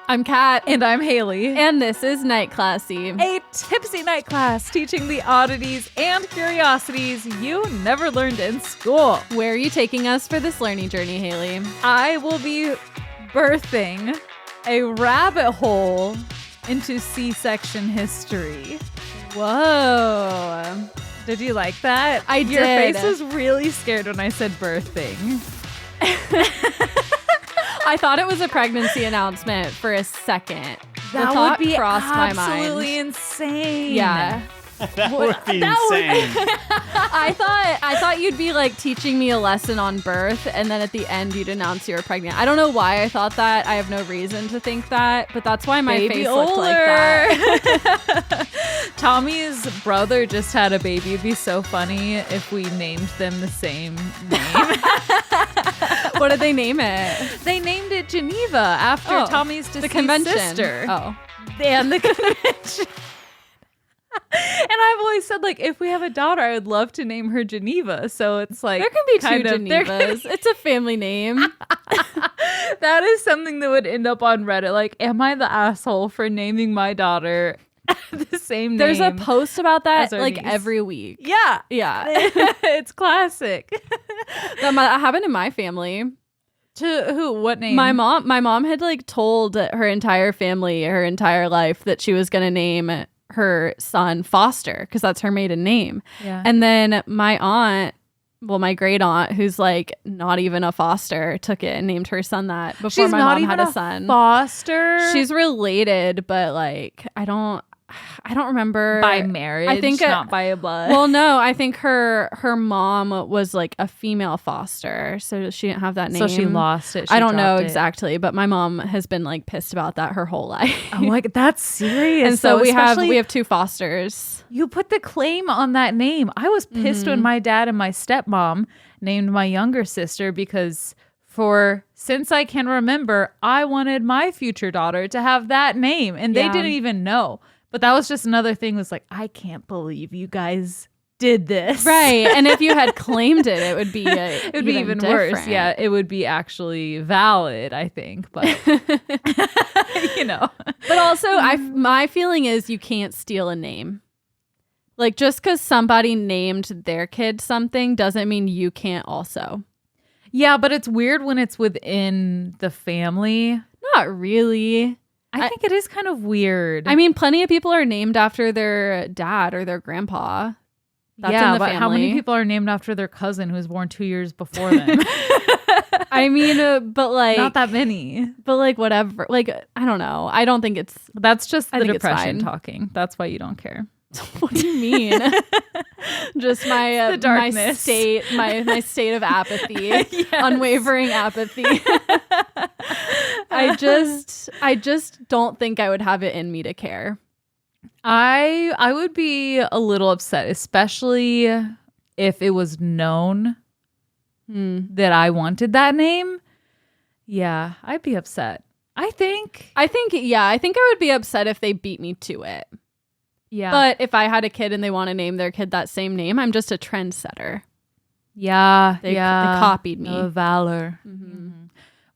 I'm Kat. And I'm Hayley. And this is Night Classy. A tipsy night class teaching the oddities and curiosities you never learned in school. Where are you taking us for this learning journey, Hayley? I will be birthing a rabbit hole into C-section history. Whoa. Did you like that? I did. Your face was really scared when I said birthing. I thought it was a pregnancy announcement for a second. That would be absolutely insane. Yeah. That would be insane. I thought you'd be like teaching me a lesson on birth, and then at the end you'd announce you were pregnant. I don't know why I thought that. I have no reason to think that, but that's why my face looked like that. Tommy's brother just had a baby. It'd be so funny if we named them the same name. What did they name it? They named it Geneva after Tommy's deceased sister. Oh. And the convention. And I've always said, like, if we have a daughter, I would love to name her Geneva. So it's like, there can be two Genevas. It's a family name. That is something that would end up on Reddit. Like, am I the asshole for naming my daughter the same name? There's a post about that like niece. every week. Yeah. It's classic. That happened in my family. To who? What name? My mom had like told her entire family her entire life that she was going to name her son Foster because that's her maiden name. Yeah. And then my great aunt, who's like not even a foster, took it and named her son that before She's my not mom even had a son. Foster. She's related, but like I don't remember by marriage. I think not by a blood. Well, no, I think her mom was like a female foster, so she didn't have that name. So she lost it. I don't know exactly, but my mom has been like pissed about that her whole life. Oh my God, that's serious. And so we have two fosters. You put the claim on that name. I was pissed when my dad and my stepmom named my younger sister because since I can remember, I wanted my future daughter to have that name, and they didn't even know. But that was just another thing. Was like, I can't believe you guys did this. Right. And if you had claimed it, it would be it would be even worse. Yeah, it would be actually valid, I think. But you know. But also, my feeling is you can't steal a name. Like just because somebody named their kid something doesn't mean you can't also. Yeah, but it's weird when it's within the family. Not really. I think it is kind of weird. I mean, plenty of people are named after their dad or their grandpa. That's yeah, in the but family. How many people are named after their cousin who was born 2 years before them? I mean, but like... Not that many. But like, whatever. Like, I don't know. I don't think it's... That's just the depression talking. That's why you don't care. What do you mean? Just my darkness. my state of apathy, yes. Unwavering apathy. I just don't think I would have it in me to care. I would be a little upset, especially if it was known that I wanted that name. Yeah, I'd be upset. I think I would be upset if they beat me to it. Yeah. But if I had a kid and they want to name their kid that same name, I'm just a trendsetter. Yeah. They copied me. Valor. Mm-hmm.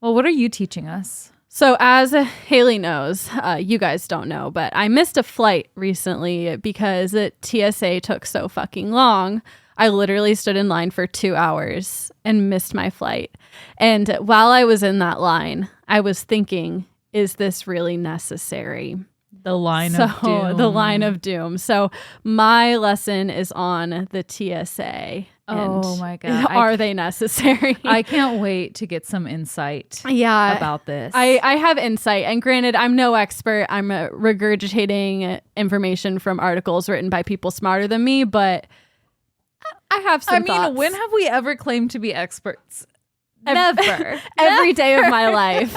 Well, what are you teaching us? So as Hayley knows, you guys don't know, but I missed a flight recently because TSA took so fucking long. I literally stood in line for 2 hours and missed my flight. And while I was in that line, I was thinking, is this really necessary? The line of doom. The line of doom. So my lesson is on the TSA. Oh my God. Are they necessary? I can't wait to get some insight about this. I have insight. And granted, I'm no expert. I'm regurgitating information from articles written by people smarter than me, but I have some thoughts. When have we ever claimed to be experts? Never. Every day of my life.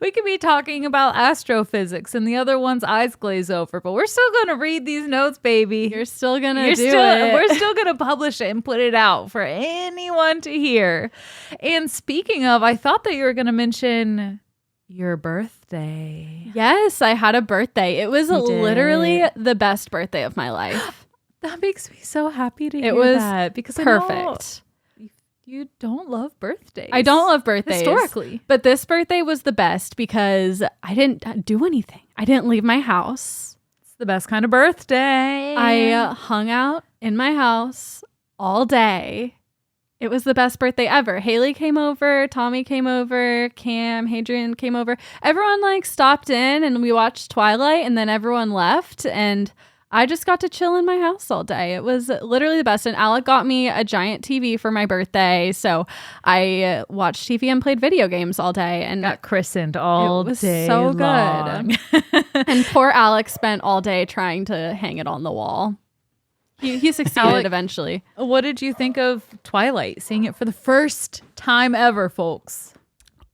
We could be talking about astrophysics and the other one's eyes glaze over, but we're still going to read these notes, baby. You're still going to do it. We're still going to publish it and put it out for anyone to hear. And speaking of, I thought that you were going to mention your birthday. Yes, I had a birthday. It was literally the best birthday of my life. That makes me so happy to hear it was that because perfect. You don't love birthdays. I don't love birthdays. Historically. But this birthday was the best because I didn't do anything. I didn't leave my house. It's the best kind of birthday. I hung out in my house all day. It was the best birthday ever. Hayley came over, Tommy came over, Cam, Hadrian came over. Everyone like stopped in and we watched Twilight and then everyone left and I just got to chill in my house all day. It was literally the best. And Alec got me a giant TV for my birthday. So I watched TV and played video games all day. And got christened all day. It was so good. And poor Alec spent all day trying to hang it on the wall. He succeeded eventually. What did you think of Twilight? Seeing it for the first time ever, folks.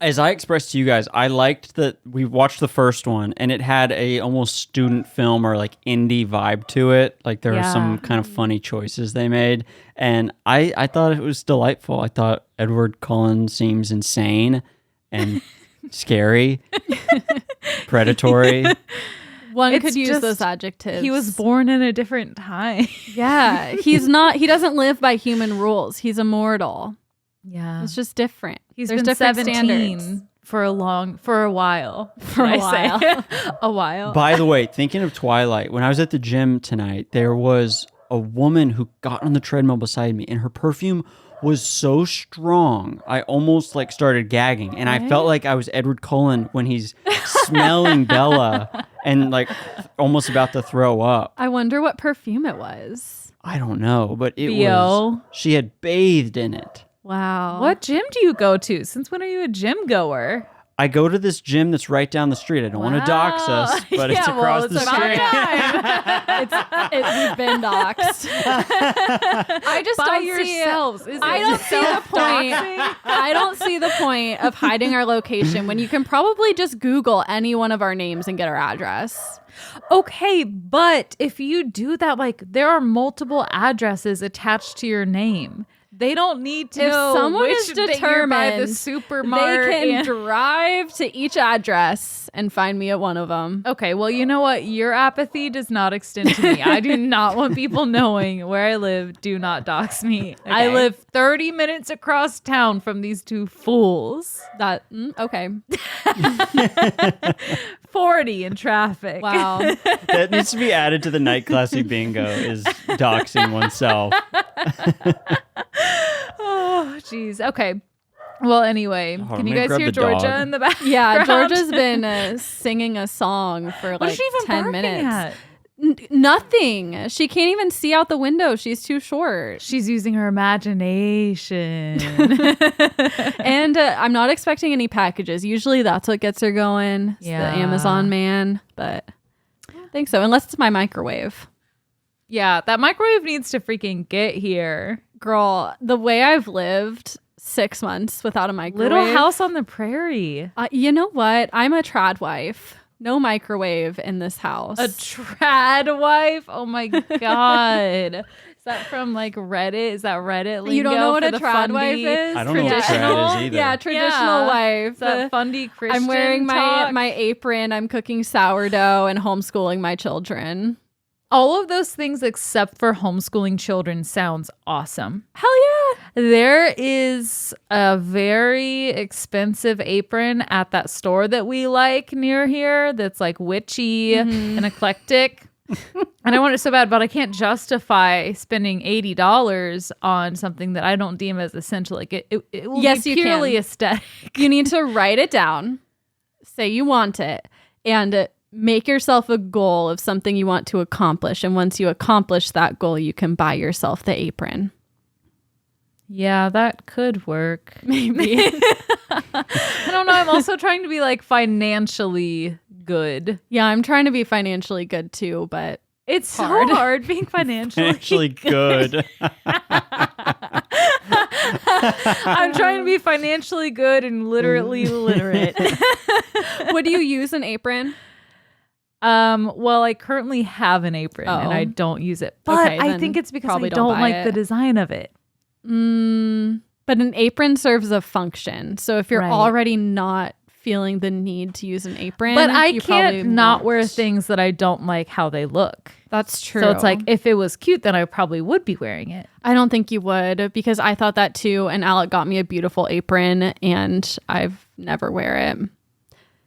As I expressed to you guys, I liked that we watched the first one and it had a almost student film or like indie vibe to it. Like there were some kind of funny choices they made. And I thought it was delightful. I thought Edward Cullen seems insane and scary, predatory. One could use those adjectives. He was born in a different time. Yeah. He doesn't live by human rules. He's immortal. Yeah. It's just different. He's There's been different 17 standards. for a while. A while. By the way, thinking of Twilight, when I was at the gym tonight, there was a woman who got on the treadmill beside me and her perfume was so strong. I almost like started gagging and I felt like I was Edward Cullen when he's smelling Bella and like almost about to throw up. I wonder what perfume it was. I don't know, but it was, she had bathed in it. Wow. What gym do you go to? Since when are you a gym goer? I go to this gym that's right down the street. I don't want to dox us, but it's across the street. We've been doxed. I just By don't yourselves. I don't see the point. I don't see the point of hiding our location when you can probably just Google any one of our names and get our address. Okay, but if you do that, like there are multiple addresses attached to your name. They don't need to know someone which is that you're by the determined, supermarket. they can drive to each address and find me at one of them. Okay, well, you know what? Your apathy does not extend to me. I do not want people knowing where I live. Do not dox me. Okay. I live 30 minutes across town from these two fools. Okay. 40 in traffic. Wow. That needs to be added to the night classic bingo is doxing oneself. Oh, jeez. Okay. Well, anyway, can you guys hear Georgia dog. in the back? Yeah, Georgia's been singing a song for What is like she even 10 barking minutes. at? Nothing. She can't even see out the window. She's too short. She's using her imagination. And I'm not expecting any packages. Usually that's what gets her going. It's the Amazon man, but I don't think so. Unless it's my microwave. Yeah, that microwave needs to freaking get here. Girl, the way I've lived 6 months without a microwave. Little house on the prairie. You know what? I'm a trad wife. No microwave in this house. A trad wife? Oh my God. Is that from like Reddit? Is that Reddit lingo? You don't know what for a the trad fundy? wife is? I don't know what trad is either. Yeah, traditional wife. Is that fundy Christian I'm wearing talk? my apron. I'm cooking sourdough and homeschooling my children. All of those things except for homeschooling children sounds awesome. Hell yeah. There is a very expensive apron at that store that we like near here that's like witchy and eclectic. And I want it so bad, but I can't justify spending $80 on something that I don't deem as essential. Like it will be purely aesthetic. You need to write it down, say you want it, and make yourself a goal of something you want to accomplish. And once you accomplish that goal, you can buy yourself the apron. Yeah, that could work. Maybe. I don't know. I'm also trying to be like financially good. Yeah, I'm trying to be financially good too, but it's hard. so hard being financially good. I'm trying to be financially good and literally literate. Would you use an apron? Well, I currently have an apron and I don't use it. But Okay, I then think it's because probably I don't don't buy like it. the design of it. But an apron serves a function. So if you're Right. already not feeling the need to use an apron. But I you probably can't not won't. wear things that I don't like how they look. That's true. So it's like, if it was cute, then I probably would be wearing it. I don't think you would, because I thought that too. And Alec got me a beautiful apron and I've never wear it.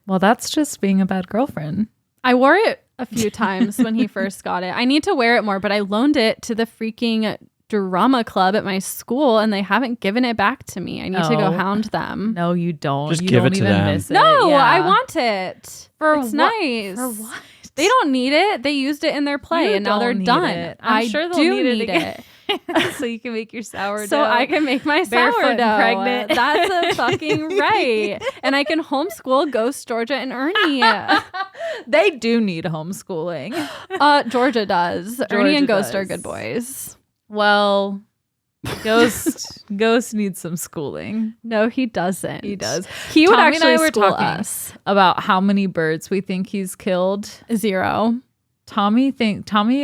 Well, that's just being a bad girlfriend. I wore it a few times when he first got it. I need to wear it more, but I loaned it to the freaking drama club at my school and they haven't given it back to me. I need to go hound them. No, you don't. Just you give don't it to even them. miss it. No, Yeah. I want it. It's what? nice. For what? They don't need it. They used it in their play You and now they're don't need done. it. I'm I sure they'll do need it need again. it. So you can make your sourdough. So I can make my Barefoot and sourdough. pregnant. That's a fucking right. And I can homeschool Ghost, Georgia, and Ernie. They do need homeschooling. Georgia does. Ernie and Ghost does. are good boys. Well, Ghost needs some schooling. No, he doesn't. He does. He would Tommy and actually I were school talking us. about how many birds we think he's killed. 0. Tommy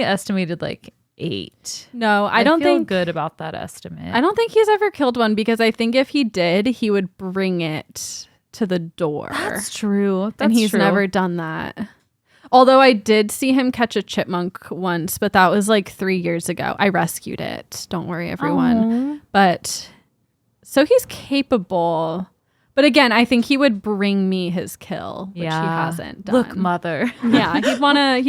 estimated like 8. No, I don't don't feel think good about that estimate. I don't think he's ever killed one, because I think if he did, he would bring it to the door. That's true. and he's never done that. Although I did see him catch a chipmunk once, but that was like 3 years ago. I rescued it. Don't worry, everyone. But so he's capable. But again, I think he would bring me his kill, which he hasn't done. Look, mother. Yeah, he'd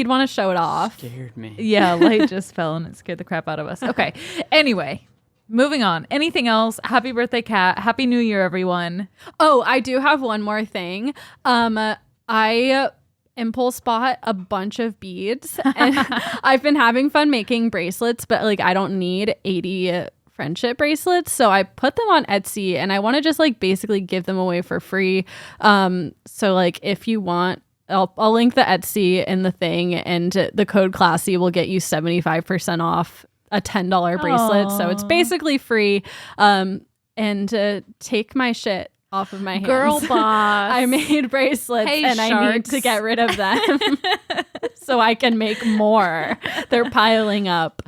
wanna show it off. Scared me. Yeah, light just fell and it scared the crap out of us. Okay. Anyway, moving on. Anything else? Happy birthday, Kat. Happy New Year, everyone. Oh, I do have one more thing. I impulse bought a bunch of beads and I've been having fun making bracelets, but like I don't need 80 friendship bracelets, so I put them on Etsy and I want to just like basically give them away for free. So like if you want, I'll link the Etsy in the thing, and the code classy will get you 75% off a $10 bracelet. Aww. So it's basically free. And take my shit off of my hands. Girl boss. I made bracelets and I need to get rid of them so I can make more. They're piling up.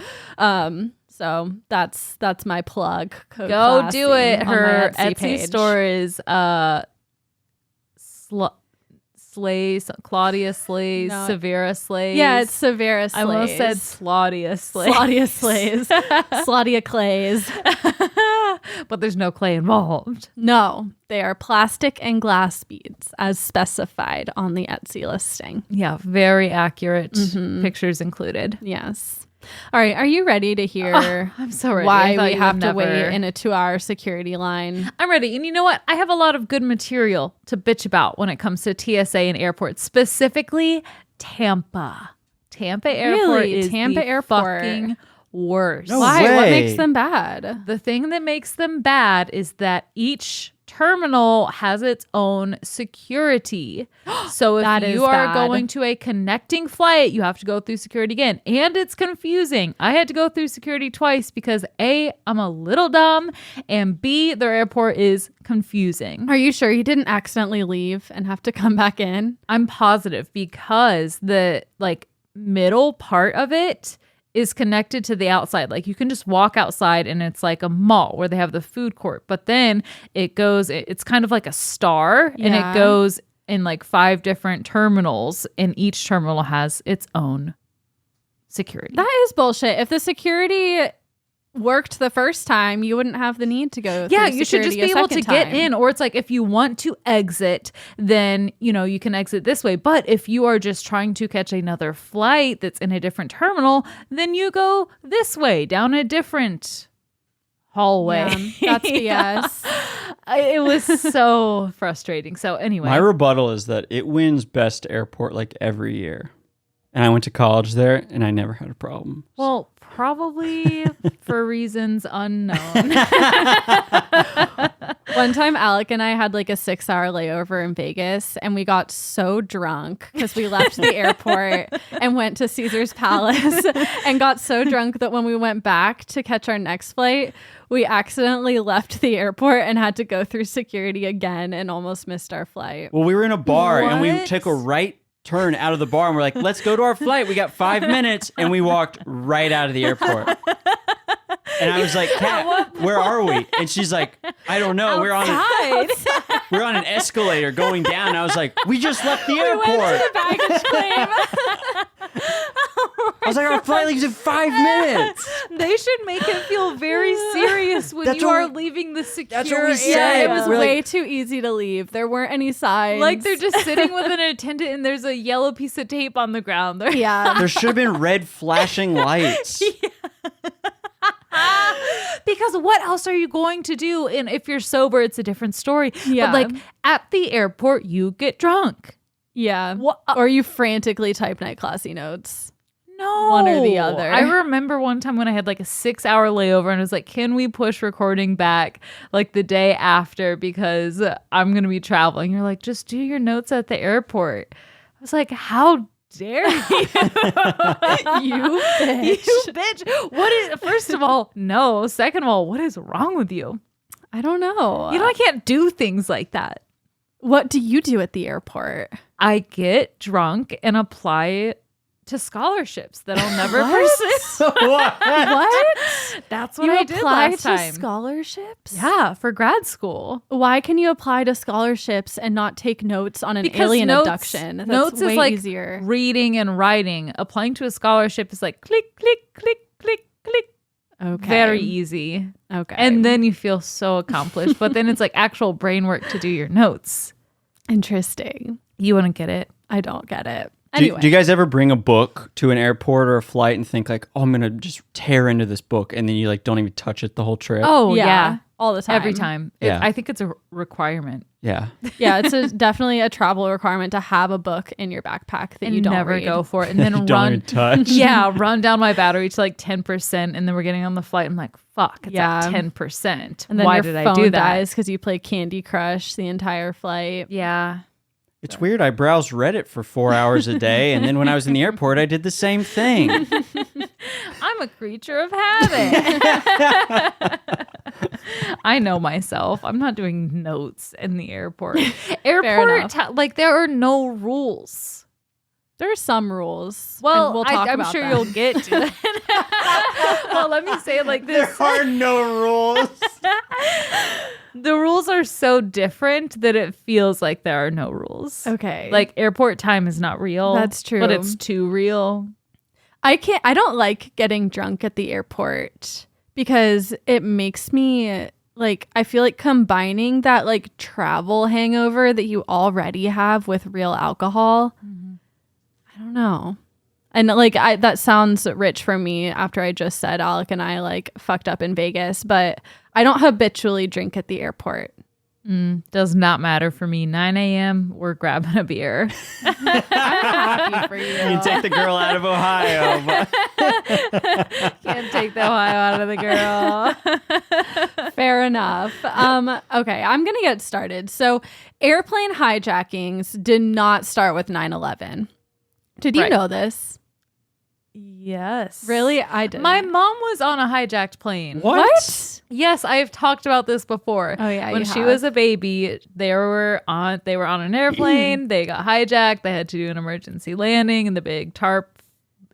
So that's my plug. Code Go Classy do it. on my Her Etsy page. store is Claudia Slays, No. Severa Slays. Yeah, it's Severa Slays. I almost said Slaudia Slays. Slaudia Slays. Slaudia Clays. But there's no clay involved. No, they are plastic and glass beads as specified on the Etsy listing. Yeah, very accurate. Pictures included. Yes. All right. Are you ready to hear I'm so ready. I why thought we you have would to never- wait in a 2-hour security line? I'm ready. And you know what? I have a lot of good material to bitch about when it comes to TSA and airports, specifically Tampa. Tampa Airport Really? is Tampa the Airport. fucking worst. No Why? What way. makes them bad? The thing that makes them bad is that each terminal has its own security. So if That is you are bad. going to a connecting flight, you have to go through security again. And it's confusing. I had to go through security twice because A, I'm a little dumb, and B, their airport is confusing. Are you sure you didn't accidentally leave and have to come back in? I'm positive because the like middle part of it is connected to the outside. Like you can just walk outside and it's like a mall where they have the food court, but then it's kind of like a star and Yeah. it goes in like 5 different terminals and each terminal has its own security. That is bullshit. If the security worked the first time, you wouldn't have the need to go Yeah, through you should just security be a able to second get time. in, or it's like if you want to exit, then you can exit this way. But if you are just trying to catch another flight that's in a different terminal, then you go this way down a different hallway. Yeah, that's BS. It was so frustrating. So anyway, My rebuttal is that it wins best airport like every year. And I went to college there and I never had a problem. well, probably for reasons unknown. One time, Alec and I had like a 6-hour layover in Vegas, and we got so drunk because we left the airport and went to Caesar's Palace and got so drunk that when we went back to catch our next flight, we accidentally left the airport and had to go through security again and almost missed our flight. Well, we were in a bar and we What? took a right turn out of the bar and we're like, let's go to our flight. We got 5 minutes. And we walked right out of the airport. And I was like, Kat, where are we? And she's like, I don't know. We're on Outside. we're on an escalator going down. And I was like, we just left the airport. Baggage claim. I was like, our flight leaves in 5 minutes. They should make it feel very serious when That's you what are we- leaving the secure that's what we area. said. It was We're way like- too easy to leave. There weren't any signs. Like they're just sitting with an attendant and there's a yellow piece of tape on the ground. They're yeah. There should have been red flashing lights. Because what else are you going to do? And if you're sober, it's a different story. Yeah. But like at the airport, you get drunk. Yeah. What? Or you frantically type night classy notes. No. One or the other. I remember one time when I had like a 6-hour layover and I was like, can we push recording back like the day after because I'm going to be traveling? You're like, just do your notes at the airport. I was like, how dare you? You bitch. You bitch. What is, first of all, no. Second of all, what is wrong with you? I don't know. You know, I can't do things like that. What do you do at the airport? I get drunk and apply to scholarships that I'll never pursue. What? What? That's what You I did apply last to time. scholarships? Yeah, for grad school. Why can you apply to scholarships and not take notes on an alien abduction? That's notes way is like easier. reading and writing. Applying to a scholarship is like click, click, click, click, click. Okay. Very easy. Okay. And then you feel so accomplished. But then it's like actual brain work to do your notes. interesting. You wouldn't get it. I don't get it. Do, Anyway. do you guys ever bring a book to an airport or a flight and think like, oh, I'm gonna just tear into this book, and then you like don't even touch it the whole trip? Oh, yeah. all the time. Every time. Yeah. I think it's a requirement. Yeah. Yeah, it's definitely a travel requirement to have a book in your backpack that And you don't never read. go for it. And then You don't run. even touch. Yeah, run down my battery to like 10%. And then we're getting on the flight. I'm like, fuck, it's Yeah. at 10%. And then Why your did phone I do that? dies because you play Candy Crush the entire flight. Yeah. It's weird. I browsed Reddit for 4 hours a day, and then when I was in the airport, I did the same thing. I'm a creature of habit. I know myself. I'm not doing notes in the airport. Airport, like there are no rules. There are some rules. Well, and we'll talk I'm about sure them. you'll get to that. Well, let me say it like this. There are no rules. The rules are so different that it feels like there are no rules. Okay. Like airport time is not real. That's true. But it's too real. I don't like getting drunk at the airport because it makes me like, I feel like combining that like travel hangover that you already have with real alcohol. I don't know. And like, that sounds rich for me after I just said Alec and I like fucked up in Vegas, but I don't habitually drink at the airport. Does not matter for me. 9 a.m. We're grabbing a beer. I'm happy for you. You take the girl out of Ohio. But Can't take the Ohio out of the girl. Fair enough. Okay, I'm going to get started. So, airplane hijackings did not start with 9/11. Did you Right. know this? Yes. Really? I did. My mom was on a hijacked plane. what? Yes, I've talked about this before. Oh, yeah, when you she have. was a baby, they were on an airplane. They got hijacked. They had to do an emergency landing in the big tarp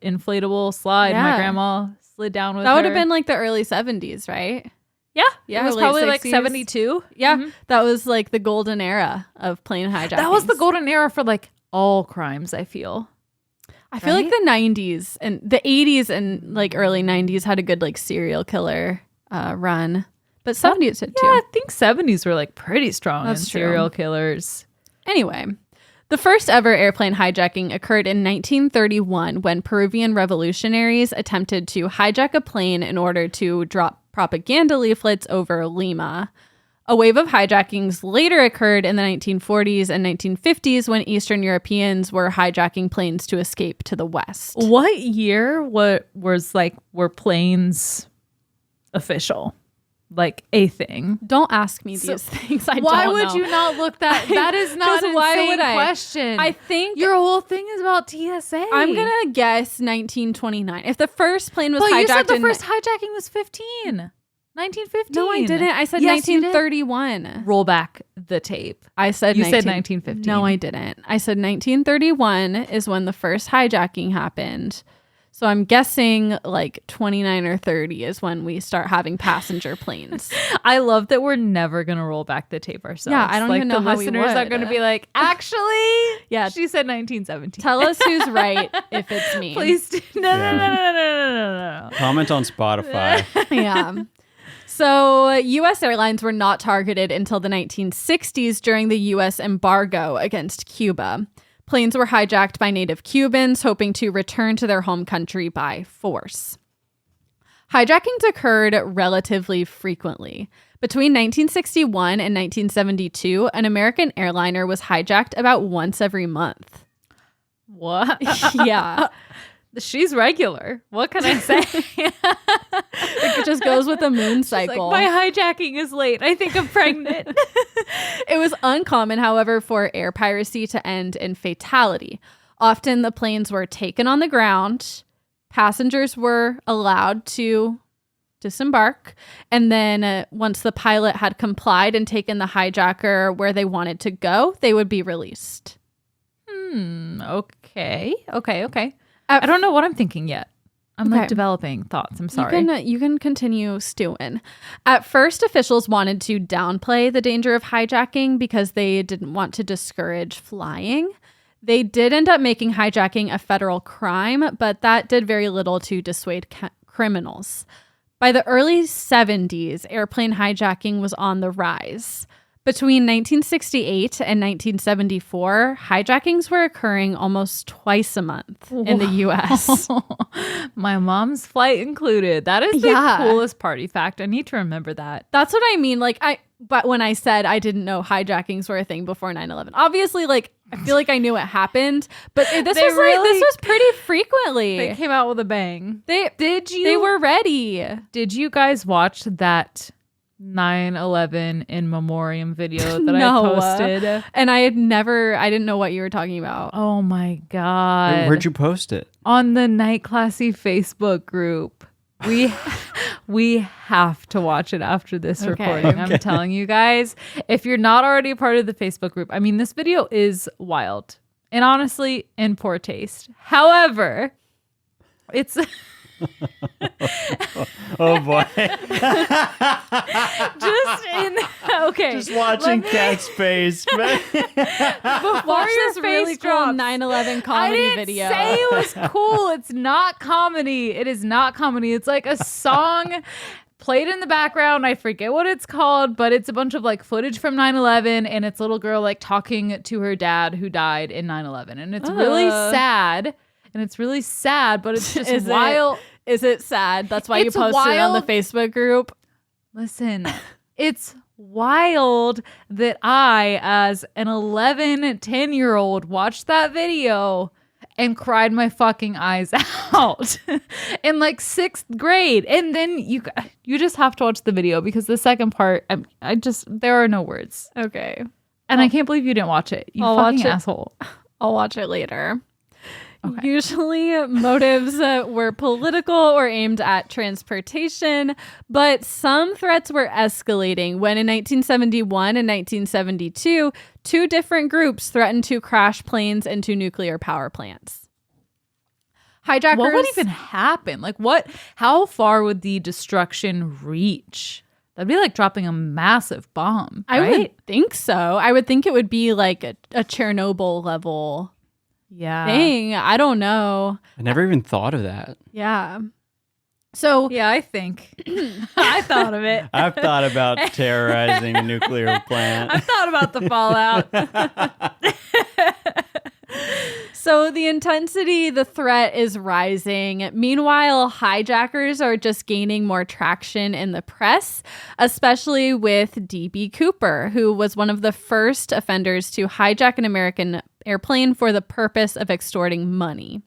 inflatable slide. My Yeah. grandma slid down with That would her. have been like the early 70s, right? Yeah, Yeah, it was late probably like 60s. 72. Yeah, Mhm. that was like the golden era of plane hijackings. That was the golden era for like all crimes, I feel. I feel like the 90s and the 80s and like early 90s had a good like serial killer run. But 70s did too. Yeah, I think 70s were like pretty strong That's in true. serial killers. Anyway, the first ever airplane hijacking occurred in 1931 when Peruvian revolutionaries attempted to hijack a plane in order to drop propaganda leaflets over Lima. A wave of hijackings later occurred in the 1940s and 1950s when Eastern Europeans were hijacking planes to escape to the West. What year were planes official? Like a thing? Don't ask me So these things. I Why don't would know. you not look that? That is not 'Cause an why insane would I? question. I think Your whole thing is about TSA. I'm gonna guess 1929. If the first plane was But hijacked you said the in first hijacking was 1915. No, I didn't. I said Yes, you did. 1931. Roll back the tape. I said You said 1915. No, I didn't. I said 1931 is when the first hijacking happened. So I'm guessing like 29 or 30 is when we start having passenger planes. I love that we're never going to roll back the tape ourselves. Yeah, I don't even know the how we listeners are would. going to be like, actually, Yeah. she said 1917. Tell us who's right if it's me. Please do. No. Comment on Spotify. Yeah. So U.S. airlines were not targeted until the 1960s during the U.S. embargo against Cuba. Planes were hijacked by native Cubans hoping to return to their home country by force. Hijackings occurred relatively frequently. Between 1961 and 1972, an American airliner was hijacked about once every month. What? Yeah. She's regular. What can I say? It just goes with the moon cycle. Like, my hijacking is late. I think I'm pregnant. It was uncommon, however, for air piracy to end in fatality. Often the planes were taken on the ground, passengers were allowed to disembark, and then once the pilot had complied and taken the hijacker where they wanted to go, they would be released. Okay. I don't know what I'm thinking yet. I'm like developing thoughts. I'm sorry. You can continue stewing. At first, officials wanted to downplay the danger of hijacking because they didn't want to discourage flying. They did end up making hijacking a federal crime, but that did very little to dissuade criminals. By the early 70s, airplane hijacking was on the rise. Between 1968 and 1974, hijackings were occurring almost twice a month in the U.S. My mom's flight included. That is the coolest party fact. I need to remember that. That's what I mean. But when I said I didn't know hijackings were a thing before 9/11, obviously, I feel like I knew it happened. But this was pretty frequently. They came out with a bang. They were ready. Did you guys watch that 9/11 in memoriam video that I posted? And I didn't know what you were talking about. Oh my God. Where'd you post it? On the Night Classy Facebook group. We have to watch it after this recording. I'm telling you guys, if you're not already a part of the Facebook group, I mean, this video is wild and honestly in poor taste. However, it's Oh boy. Just watching Kat's face. Watch this really cool 9/11 comedy video. I didn't say it was cool. It's not comedy. It is not comedy. It's like a song played in the background. I forget what it's called, but it's a bunch of footage from 9/11 and it's a little girl talking to her dad who died in 9/11. And it's really sad. And it's really sad, but it's just wild. Is it sad? That's why you posted it on the Facebook group? Listen, it's wild that I, as an 10-year-old, watched that video and cried my fucking eyes out in 6th grade. And then you just have to watch the video because the second part, there are no words. Okay. And I can't believe you didn't watch it. You fucking asshole. I'll watch it later. Okay. Usually motives were political or aimed at transportation, but some threats were escalating when in 1971 and 1972, two different groups threatened to crash planes into nuclear power plants. Hijackers... What would even happen? How far would the destruction reach? That'd be like dropping a massive bomb, right? I would think so. I would think it would be like a Chernobyl level thing. I don't know. I never even thought of that. Yeah. So yeah, I think I thought of it. I've thought about terrorizing a nuclear plant. I've thought about the fallout. So the intensity, the threat is rising. Meanwhile, hijackers are just gaining more traction in the press, especially with D.B. Cooper, who was one of the first offenders to hijack an American airplane for the purpose of extorting money.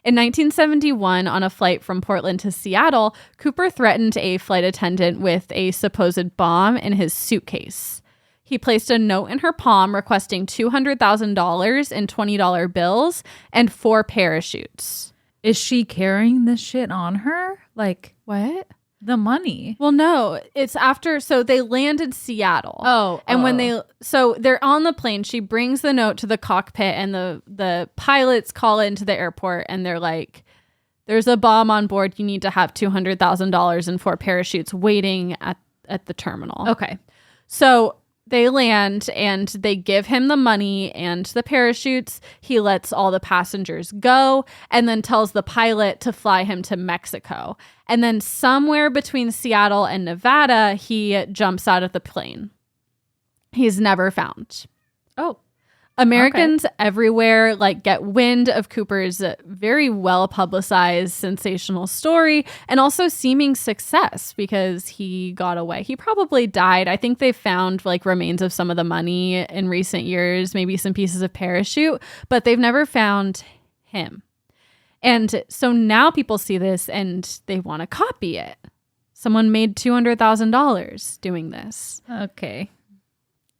In 1971, on a flight from Portland to Seattle, Cooper threatened a flight attendant with a supposed bomb in his suitcase. He placed a note in her palm requesting $200,000 in $20 bills and 4 parachutes. Is she carrying this shit on her? What? The money. Well, no, it's after. So they land in Seattle. When they're on the plane, she brings the note to the cockpit and the pilots call into the airport and they're like, there's a bomb on board. You need to have $200,000 and 4 parachutes waiting at the terminal. Okay. So they land and they give him the money and the parachutes. He lets all the passengers go and then tells the pilot to fly him to Mexico. And then somewhere between Seattle and Nevada, he jumps out of the plane. He's never found. Oh. Americans everywhere get wind of Cooper's very well publicized sensational story and also seeming success because he got away. He probably died. I think they found remains of some of the money in recent years, maybe some pieces of parachute, but they've never found him. And so now people see this and they want to copy it. Someone made $200,000 doing this. Okay.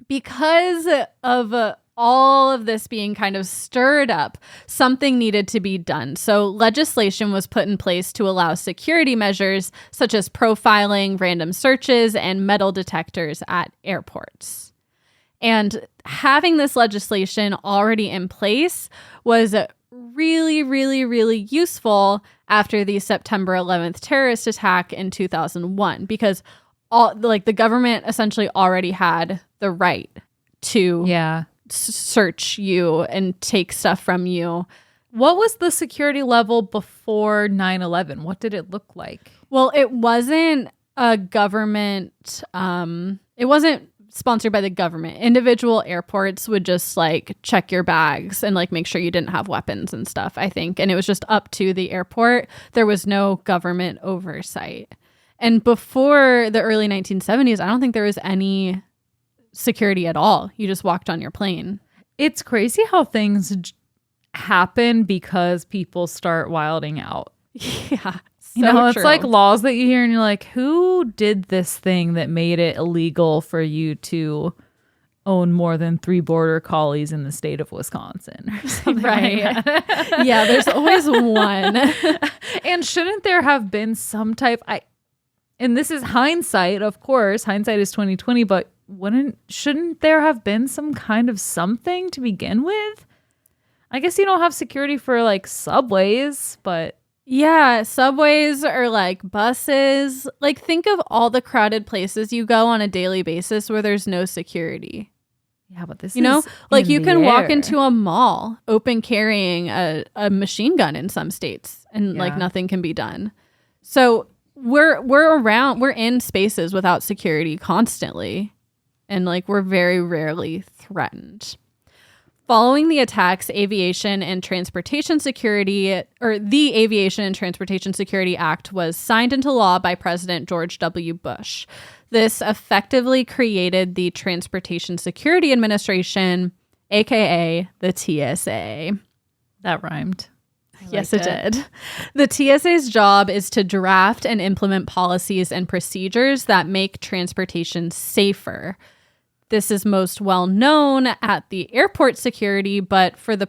Because of all of this being kind of stirred up, something needed to be done. So legislation was put in place to allow security measures such as profiling, random searches, and metal detectors at airports. And having this legislation already in place was really, really, really useful after the September 11th terrorist attack in 2001, because the government essentially already had the right to search you and take stuff from you. What was the security level before 9/11? What did it look like? Well, it wasn't a government, it wasn't sponsored by the government. Individual airports would just check your bags and make sure you didn't have weapons and stuff, I think. And it was just up to the airport. There was no government oversight. And before the early 1970s, I don't think there was any security at all. You just walked on your plane. It's crazy how things happen because people start wilding out. Yeah. It's like laws that you hear and you're like, who did this thing that made it illegal for you to own more than 3 border collies in the state of Wisconsin or something? Right. Like that. Yeah, there's always one. And shouldn't there have been some type, and this is hindsight, of course, hindsight is 2020, but shouldn't there have been some kind of something to begin with? I guess you don't have security for subways, but yeah, subways or buses. Think of all the crowded places you go on a daily basis where there's no security. Yeah, but this you can walk into a mall open carrying a machine gun in some states and nothing can be done. So we're in spaces without security constantly. And we're very rarely threatened. Following the attacks, Aviation and Transportation Security, or the Aviation and Transportation Security Act, was signed into law by President George W. Bush. This effectively created the Transportation Security Administration, aka the TSA. That rhymed. Yes, it did. The TSA's job is to draft and implement policies and procedures that make transportation safer. This is most well known at the airport security, but for the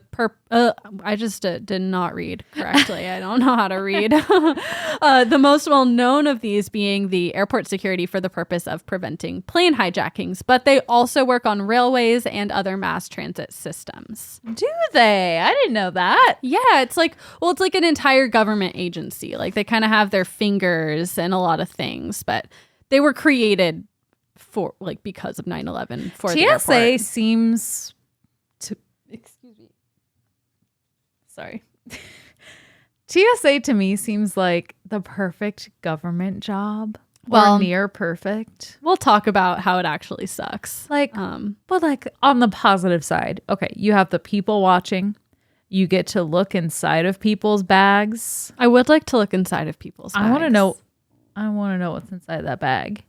I just did not read correctly. I don't know how to read. The most well known of these being the airport security for the purpose of preventing plane hijackings, but they also work on railways and other mass transit systems. Do they? I didn't know that. Yeah, it's like an entire government agency. They kind of have their fingers in a lot of things, but they were created for because of 9/11 for the airport. TSA seems to TSA to me seems like the perfect government job. Or near perfect. We'll talk about how it actually sucks. But on the positive side, okay, you have the people watching. You get to look inside of people's bags. I would like to look inside of people's bags. I want to know what's inside that bag.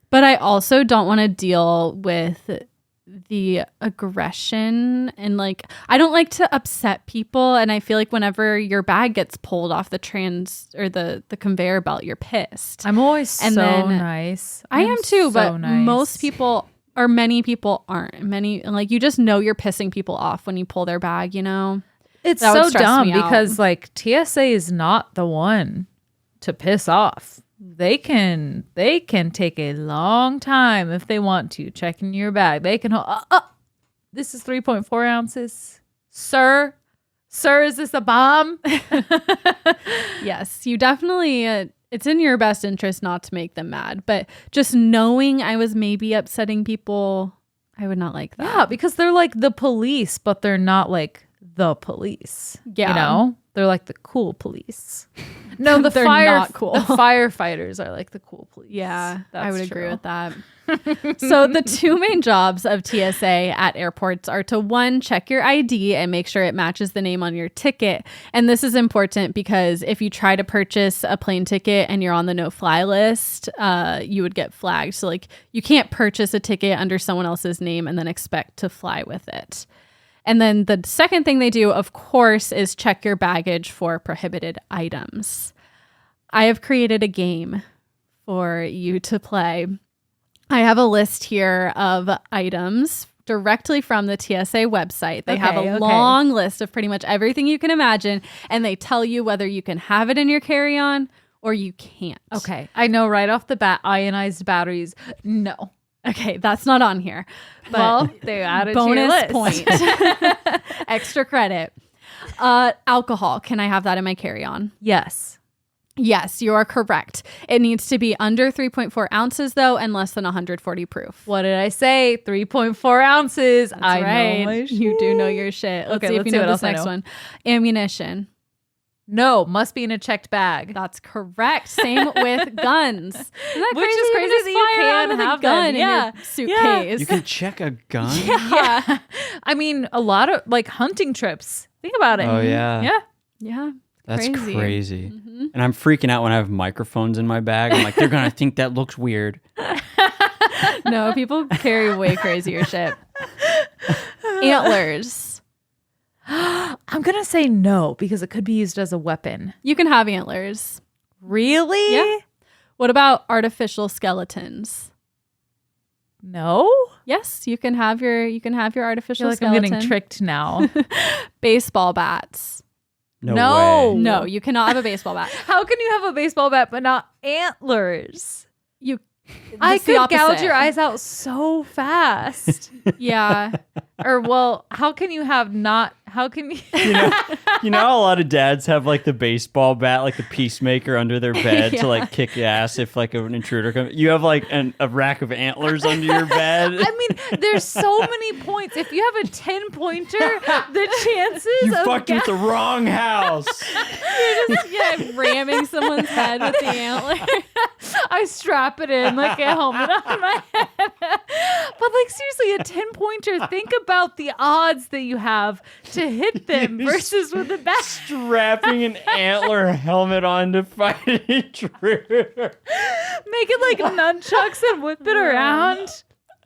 But I also don't want to deal with the aggression and I don't like to upset people, and I feel like whenever your bag gets pulled off the the conveyor belt, you're pissed. I'm always nice. I am too, but most people or many people aren't. Many you just know you're pissing people off when you pull their bag, It's so dumb because TSA is not the one to piss off. They can take a long time if they want to checking your bag. They can this is 3.4 ounces, sir. Sir, is this a bomb? Yes, you definitely, it's in your best interest not to make them mad. But just knowing I was maybe upsetting people, I would not like that. Yeah, because they're like the police, but they're not like the police. Yeah. You know? They're like the cool police. No, They're not cool. The firefighters are like the cool police. Yeah, I would agree true. with that. So the two main jobs of TSA at airports are to, one, check your ID and make sure it matches the name on your ticket. And this is important because if you try to purchase a plane ticket and you're on the no-fly list, you would get flagged. So like you can't purchase a ticket under someone else's name and then expect to fly with it. And then the second thing they do, of course, is check your baggage for prohibited items. I have created a game for you to play. I have a list here of items directly from the TSA website. They have a long list of pretty much everything you can imagine, and they tell you whether you can have it in your carry-on or you can't. Okay. I know right off the bat, ionized batteries. No. Okay, that's not on here. But Well, they added to your bonus list. point. Extra credit. Alcohol. Can I have that in my carry-on? Yes. Yes, you are correct. It needs to be under 3.4 ounces, though, and less than 140 proof. What did I say? 3.4 ounces. That's I right. know my shit. You do know your shit. Let's Okay, see if let's you see know what this else I next know. one. Ammunition. No, must be in a checked bag. That's correct. Same with guns. Isn't that Which crazy? is crazy just that you fly around can with a have gun them. in Yeah. your suitcase. You can check a gun? Yeah. I mean, a lot of like hunting trips. Think about it. Oh, yeah. Yeah. Yeah. That's crazy. Mhm. And I'm freaking out when I have microphones in my bag. I'm like, they're going to think that looks weird. No, people carry way crazier shit. Antlers. I'm going to say no because it could be used as a weapon. You can have antlers. Really? Yeah. What about artificial skeletons? No? Yes, you can have your I artificial feel like skeleton. I'm getting tricked now. Baseball bats. No. way. No, you cannot have a baseball bat. How can you have a baseball bat but not antlers? You I it's the could gouge opposite. your eyes out so fast. Yeah. Or well, how can you You know how a lot of dads have like the baseball bat, like the peacemaker under their bed Yeah. to like kick ass if like an intruder comes. You have like a rack of antlers under your bed. I mean, there's so many points. If you have a 10-pointer, the chances You of fucked with the wrong house. Yeah, ramming someone's head with the antler. I strap it in like a helmet on my head. But like seriously, a 10-pointer, think about the odds that you have to hit them versus with a bat. Strapping an antler helmet on to fight an intruder. Make it like nunchucks and whip it around.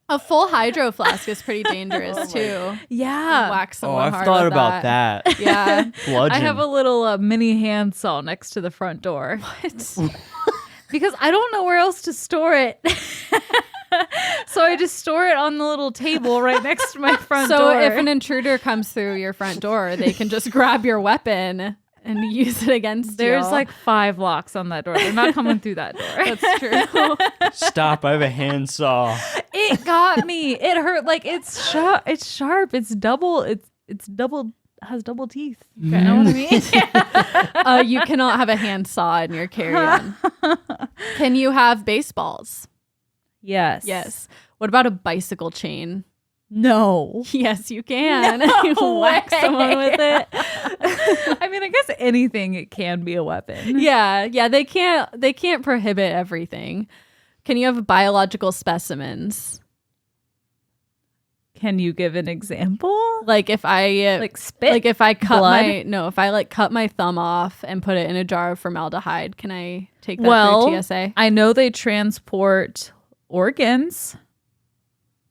A full hydro flask is pretty dangerous too. Yeah. Whack Oh, someone I've hard thought with about that. Yeah. Bludgeon. I have a little mini handsaw next to the front door. What? Because I don't know where else to store it. So I just store it on the little table right next to my front door. So if an intruder comes through your front door, they can just grab your weapon and use it against There's you. like 5 locks on that door. They're not coming through that door. That's true. Stop, I have a handsaw. It got me. It hurt. Like it's sharp. It's sharp. It's double. It's double. Has double teeth. You know what I mean? You cannot have a handsaw in your carry-on. Can you have baseballs? Yes. Yes. What about a bicycle chain? No. Yes, you can. No You whack way. someone with it. I mean, I guess anything it can be a weapon. Yeah, they can't prohibit everything. Can you have biological specimens? Can you give an example? Like if I Like spit. like if I cut blood? if I like cut my thumb off and put it in a jar of formaldehyde, can I take that Well, through TSA? I know they transport organs.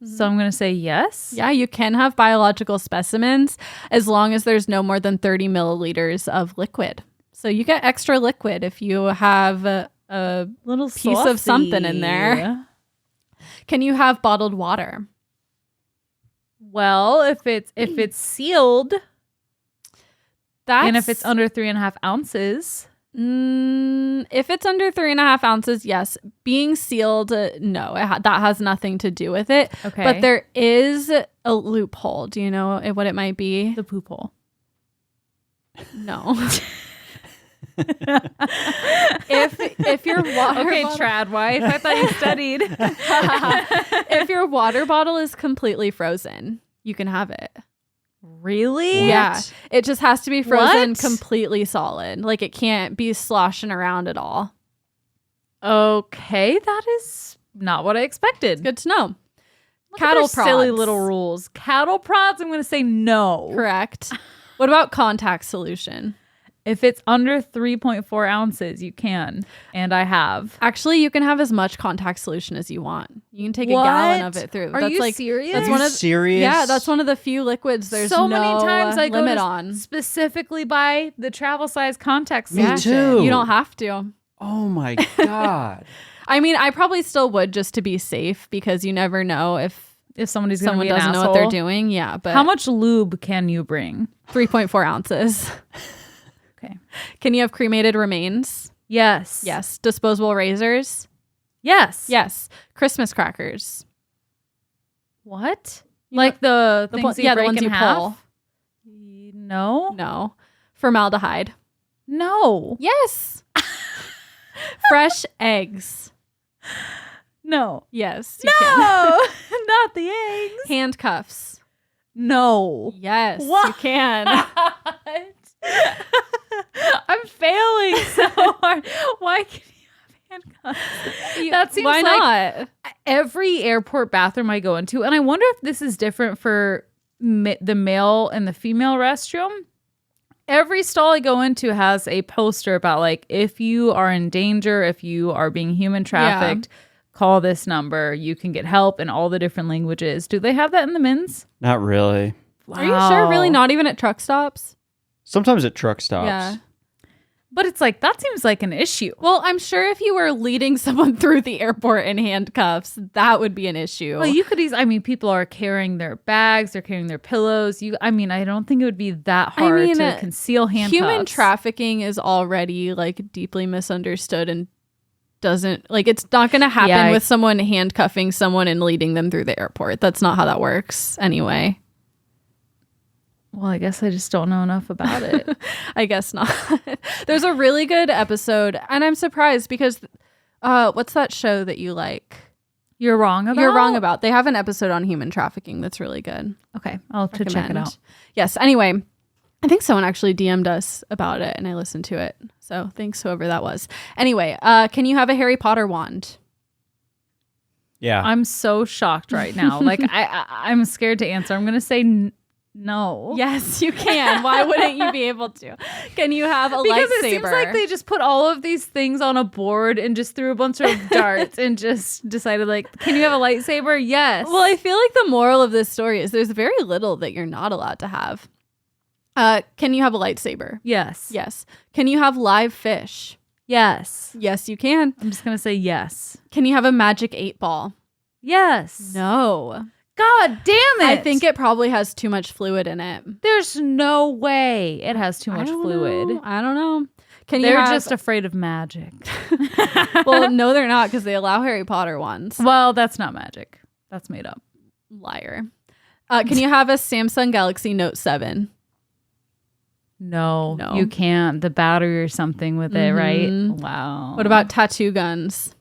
So I'm going to say yes. Yeah, you can have biological specimens as long as there's no more than 30 milliliters of liquid. So you get extra liquid if you have a Little piece of something in there. Can you have bottled water? Well, if it's sealed That's, and if it's under 3.5 ounces. If it's under 3.5 ounces, yes. Being sealed, no. That has nothing to do with it. Okay. But there is a loophole. Do you know what it might be? The poop hole. No. if your water Okay, bottle, trad wife. I thought you studied. if your water bottle is completely frozen, you can have it. Really? What? Yeah. It just has to be frozen What? completely solid. Like it can't be sloshing around at all. Okay, that is not what I expected. Good to know. Look at Cattle their silly prods. little rules. Cattle prods, I'm going to say no. Correct. What about contact solution? If it's under 3.4 ounces, you can. And I have. Actually, you can have as much contact solution as you want. You can take a gallon of it through. Are That's you like serious? That's Are one you of serious? Yeah, that's one of the few liquids there's so no many times I go limit to on. specifically buy the travel size contact Me solution. too. You don't have to. Oh my God. I mean, I probably still would just to be safe because you never know if If somebody's going to someone be an doesn't know what asshole. they're doing. Yeah, but How much lube can you bring? 3.4 ounces. Okay. Can you have cremated remains? Yes. Yes. Disposable razors? Yes. Yes. Christmas crackers? What? Like the things you the break ones in you half? pull. No. No. Formaldehyde? No. Yes. Fresh eggs? No. Yes. You can. No. Not the eggs. Handcuffs? No. Yes. What? You can. I'm failing so hard. Why can you have handcuffs? That seems Why like not? every airport bathroom I go into, and I wonder if this is different for the male and the female restroom. Every stall I go into has a poster about like, if you are in danger, if you are being human trafficked, call this number. You can get help in all the different languages. Do they have that in the men's? Not really. Are you sure? Really? Not even at truck stops? Sometimes at truck stops. Yeah. But it's like, that seems like an issue. Well, I'm sure if you were leading someone through the airport in handcuffs, that would be an issue. Well, you could easily, I mean, people are carrying their bags, they're carrying their pillows. I don't think it would be that hard to conceal handcuffs. Human trafficking is already like deeply misunderstood and doesn't like it's not going to happen with someone handcuffing someone and leading them through the airport. That's not how that works anyway. Well, I guess I just don't know enough about it. I guess not. There's a really good episode, and I'm surprised because what's that show that you like? You're wrong about? You're wrong about. They have an episode on human trafficking that's really good. Okay, I'll have to check it Recommend. out. Yes. Anyway, I think someone actually DM'd us about it, and I listened to it. So thanks, whoever that was. Anyway, can you have a Harry Potter wand? Yeah. I'm so shocked right now. Like I'm scared to answer. I'm gonna say no. Yes, you can. Why wouldn't you be able to? Can you have a Because lightsaber? it seems like they just put all of these things on a board and just threw a bunch of darts and just decided like, can you have a lightsaber? Yes. Well, I feel like the moral of this story is there's very little that you're not allowed to have. Can you have a lightsaber? yes. Yes. Can you have live fish? Yes. Yes, you can. I'm just gonna say yes. Can you have a magic 8-ball? Yes. No. God damn it. I think it probably has too much fluid in it. There's no way it has too I much don't fluid. know. I don't know. Can They're you have, just afraid of magic. well, no, they're not because they allow Harry Potter ones. Well, that's not magic. That's made up. Liar. Can you have a Samsung Galaxy Note 7? No, No. you can't. The battery or something with it, right? Mhm. Wow. What about tattoo guns?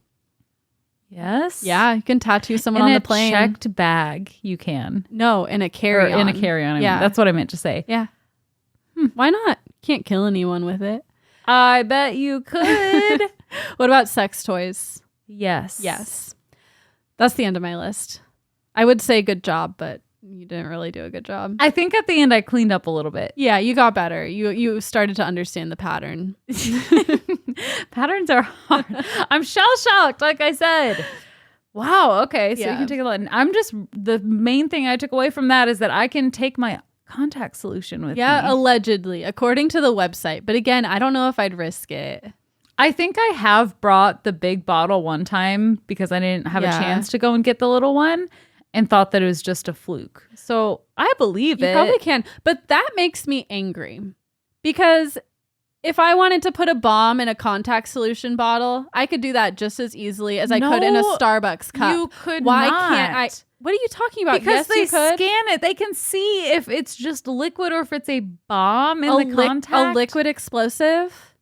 yes? Yeah, you can tattoo someone in on a the plane. checked bag, you can. No, in a Or carry-on. in a carry-on. I mean. Yeah. That's what I meant to say. Yeah. Why not? Can't kill anyone with it. I bet you could. What about sex toys? yes. Yes. That's the end of my list. I would say good job, but you didn't really do a good job. I think at the end I cleaned up a little bit. Yeah, you got better. You started to understand the pattern. Patterns are hard. I'm shell-shocked, like I said. Wow, okay. So you Yeah. can take a lot. I'm just, the main thing I took away from that is that I can take my contact solution with Yeah, me. allegedly, according to the website. But again, I don't know if I'd risk it. I think I have brought the big bottle one time because I didn't have a Yeah. chance to go and get the little one and thought that it was just a fluke. So I believe You it. probably can. But that makes me angry because if I wanted to put a bomb in a contact solution bottle, I could do that just as easily as I could in a Starbucks cup. You could Why not. can't I? What are you talking about? Because yes, they you could. scan it. They can see if it's just liquid or if it's a bomb in the contact. A liquid explosive?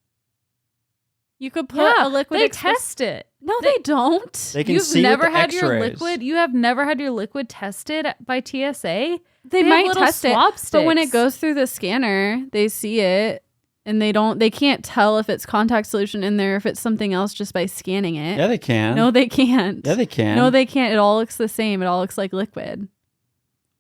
You could put a liquid They test it. No, they don't. They can You've see never with the had your X-rays. liquid. You have never had your liquid tested by TSA. They have might little test it, swab but when it sticks. goes through the scanner, they see it, and they can't tell if it's contact solution in there, if it's something else just by scanning it. Yeah, they can. No, they can't. Yeah, they can. No, they can't. It all looks the same. It all looks like liquid.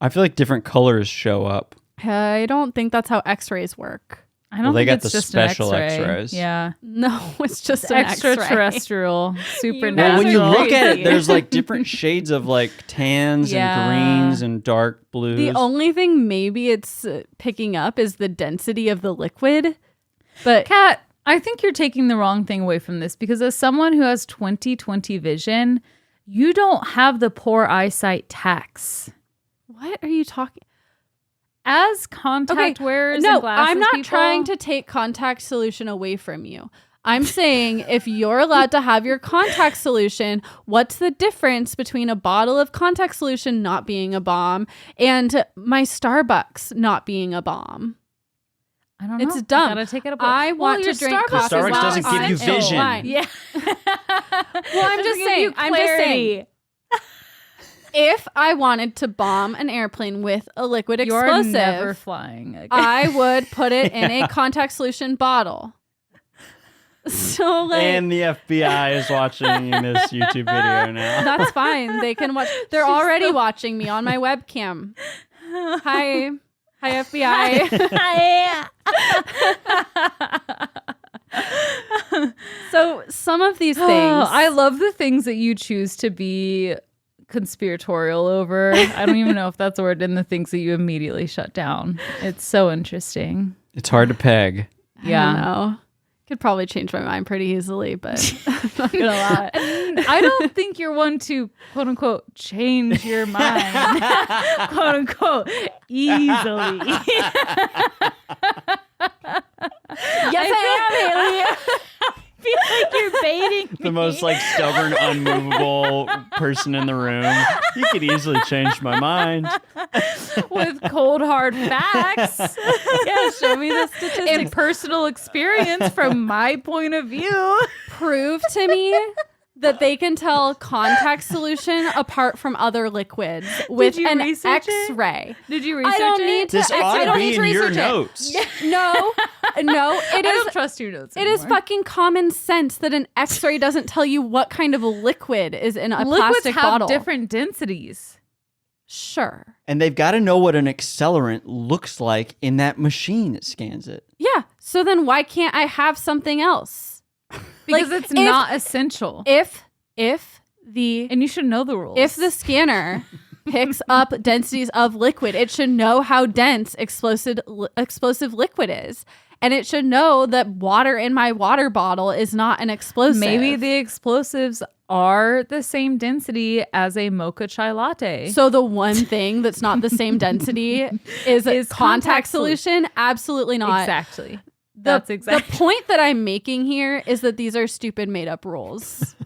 I feel like different colors show up. I don't think that's how X-rays work. I don't they think got it's the just special an X-ray. X-rays. Yeah. No, it's just It's an X-ray. extraterrestrial, Well, supernatural. when you look at it, crazy. there's like different shades of like tans Yeah. and greens and dark blues. The only thing maybe it's picking up is the density of the liquid. But Kat, I think you're taking the wrong thing away from this because as someone who has 20/20 vision, you don't have the poor eyesight tax. what are you talking? As contact wearers No, and glasses I'm not people, trying to take contact solution away from you. I'm saying if you're allowed to have your contact solution, what's the difference between a bottle of contact solution not being a bomb and my Starbucks not being a bomb? I don't know. It's dumb. You gotta take it apart. I want your to drink Starbucks coffee. Starbucks while doesn't give on you it. vision. Fine. Yeah. Well, I'm just saying. I'm just saying. If I wanted to bomb an airplane with a liquid You're explosive, never flying again. I would put it in a contact solution bottle. So like, and the FBI is watching this YouTube video now. that's fine. They can watch. They're already watching me on my webcam. Hi, FBI. So some of these things, I love the things that you choose to be conspiratorial over. I don't even know if that's a word, and the things that you immediately shut down. It's so interesting. It's hard to peg. I don't know. Could probably change my mind pretty easily, but I'm not gonna lie. I don't think you're one to quote unquote change your mind quote unquote easily. Yes, I am, Hayley. I feel like you're baiting me. The most like stubborn, unmovable person in the room. You could easily change my mind. with cold hard facts Yeah, show me the statistics. and personal experience from my point of view. Prove to me that they can tell contact solution apart from other liquids with you an research it? X-ray. Did you research I don't it? need to. This ought I to don't be need to in your research it. notes. No, it I is. don't trust your notes It is anymore. fucking common sense that an X-ray doesn't tell you what kind of a liquid is in a Liquids plastic have bottle. different densities. Sure. And they've got to know what an accelerant looks like in that machine that scans it. Yeah. So then why can't I have something else? Because Like, it's not essential. If the And you should know the rules. if the scanner picks up densities of liquid, it should know how dense explosive liquid is. And it should know that water in my water bottle is not an explosive. maybe the explosives are the same density as a mocha chai latte. So the one thing that's not the same density is Is contact contact solution? Absolutely not. exactly. The Exactly. point that I'm making here is that these are stupid made up rules.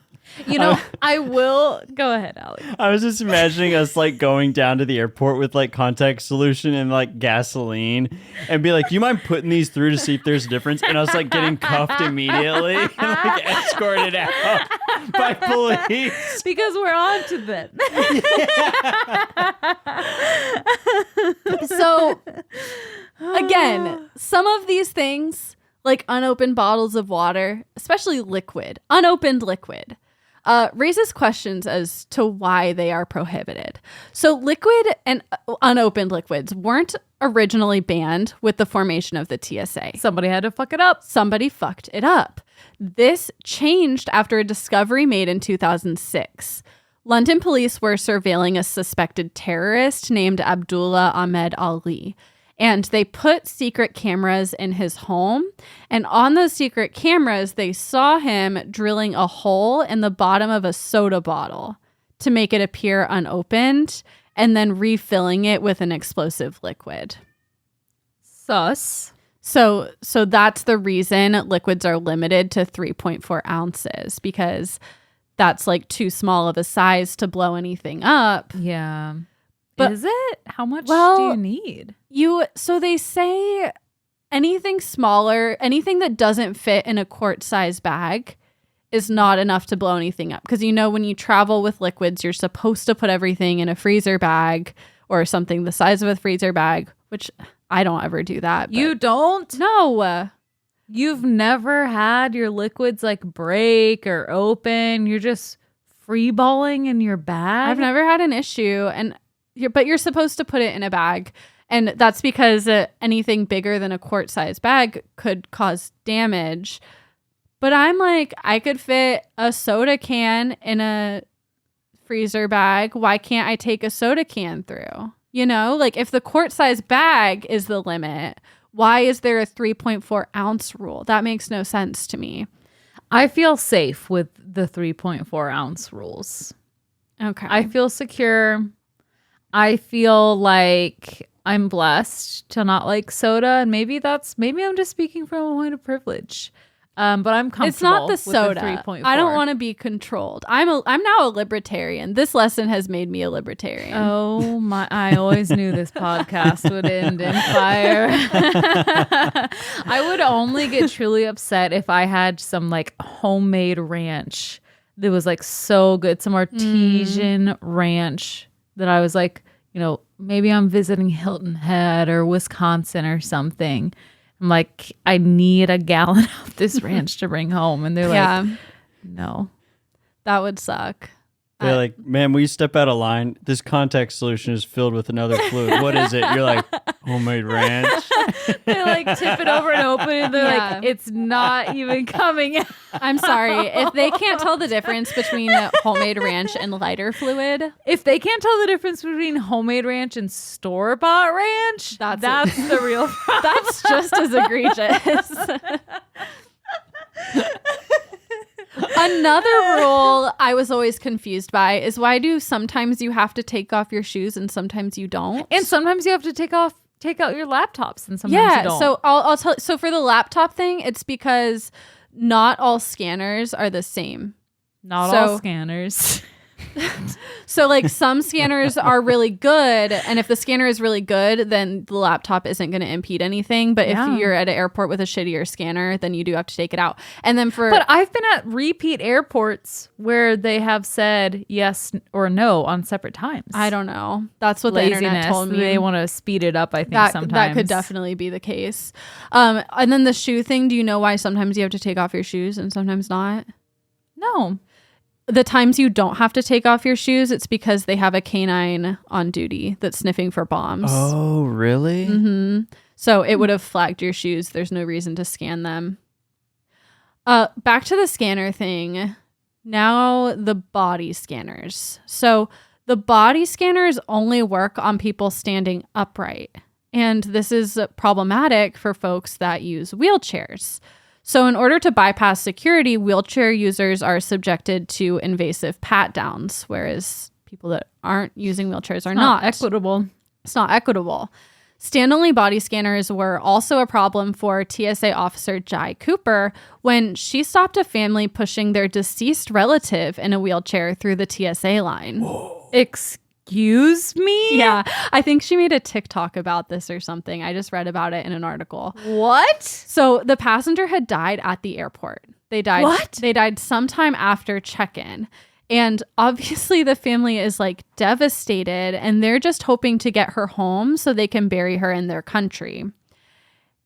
You know, I will go ahead, Allie. I was just imagining us like going down to the airport with like contact solution and like gasoline and be like, do you mind putting these through to see if there's a difference? And I was like getting cuffed immediately and like escorted out by police. Because we're on to that. So again, some of these things, like unopened bottles of water, especially liquid, unopened liquid, raises questions as to why they are prohibited. So liquid and unopened liquids weren't originally banned with the formation of the TSA. Somebody had to fuck it up. Somebody fucked it up. This changed after a discovery made in 2006. London police were surveilling a suspected terrorist named Abdullah Ahmed Ali. And they put secret cameras in his home. And on those secret cameras, they saw him drilling a hole in the bottom of a soda bottle to make it appear unopened and then refilling it with an explosive liquid. Sus. So that's the reason liquids are limited to 3.4 ounces, because that's like too small of a size to blow anything up. Yeah. But- is it? How much do Well, you need? So they say anything smaller, anything that doesn't fit in a quart size bag is not enough to blow anything up. Because when you travel with liquids, you're supposed to put everything in a freezer bag or something the size of a freezer bag, which I don't ever do that. You don't? No. You've never had your liquids like break or open? You're just free balling in your bag? I've never had an issue. But you're supposed to put it in a bag. And that's because anything bigger than a quart size bag could cause damage. But I'm like, I could fit a soda can in a freezer bag. Why can't I take a soda can through? Like if the quart size bag is the limit, why is there a 3.4 ounce rule? That makes no sense to me. I feel safe with the 3.4 ounce rules. Okay. I feel secure. I feel like I'm blessed to not like soda. And maybe I'm just speaking from a point of privilege. But I'm comfortable. It's not the with soda. 3.4. I don't want to be controlled. I'm now a libertarian. This lesson has made me a libertarian. Oh my! I always knew this podcast would end in fire. I would only get truly upset if I had some like homemade ranch that was like so good, some artesian ranch that I was like, maybe I'm visiting Hilton Head or Wisconsin or something. I'm like, I need a gallon of this ranch to bring home. And they're like, no. That would suck. They're like, man, will you step out of line? This contact solution is filled with another fluid. What is it? You're like, homemade ranch. They like tip it over and open it. They're like, it's not even coming out. I'm sorry. If they can't tell the difference between homemade ranch and lighter fluid. If they can't tell the difference between homemade ranch and store-bought ranch, that's the real problem. That's just as egregious. Another rule I was always confused by is why do sometimes you have to take off your shoes and sometimes you don't? And sometimes you have to take out your laptops and sometimes you don't. So I'll tell. So for the laptop thing, it's because not all scanners are the same. Not all scanners. So like some scanners are really good, and if the scanner is really good, then the laptop isn't going to impede anything. But if you're at an airport with a shittier scanner, then you do have to take it out. And then But I've been at repeat airports where they have said yes or no on separate times. I don't know. That's what Laziness. the internet told me. They want to speed it up, I think, sometimes. That could definitely be the case. And then the shoe thing, do you know why sometimes you have to take off your shoes and sometimes not? No. The times you don't have to take off your shoes, it's because they have a canine on duty that's sniffing for bombs. Oh, really? Mm-hmm. So it would have flagged your shoes. There's no reason to scan them. Back to the scanner thing. Now the body scanners. So the body scanners only work on people standing upright. And this is problematic for folks that use wheelchairs. So in order to bypass security, wheelchair users are subjected to invasive pat downs, whereas people that aren't using wheelchairs are not. Equitable. It's not equitable. Stand-only body scanners were also a problem for TSA officer Jai Cooper when she stopped a family pushing their deceased relative in a wheelchair through the TSA line. Whoa. Excuse me? Yeah, I think she made a TikTok about this or something. I just read about it in an article. What? So the passenger had died at the airport. They died. What? They died sometime after check-in. And obviously the family is like devastated and they're just hoping to get her home so they can bury her in their country.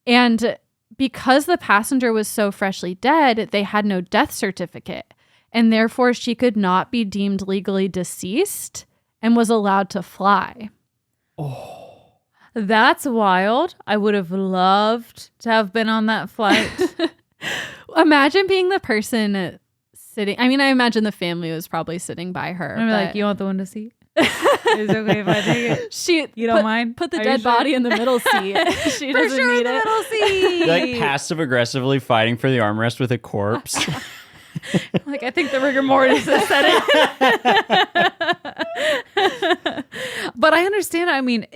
And because the passenger was so freshly dead, they had no death certificate. And therefore she could not be deemed legally deceased and was allowed to fly. Oh, that's wild. I would have loved to have been on that flight. Imagine being the person sitting. I mean, I imagine the family was probably sitting by her. I'm like, you want the window seat? Is it okay if I take it? You don't mind? Put the dead body in the middle seat. She doesn't need the it. middle seat. like passive aggressively fighting for the armrest with a corpse. Like, I think the rigor mortis has set in. But I understand. I mean,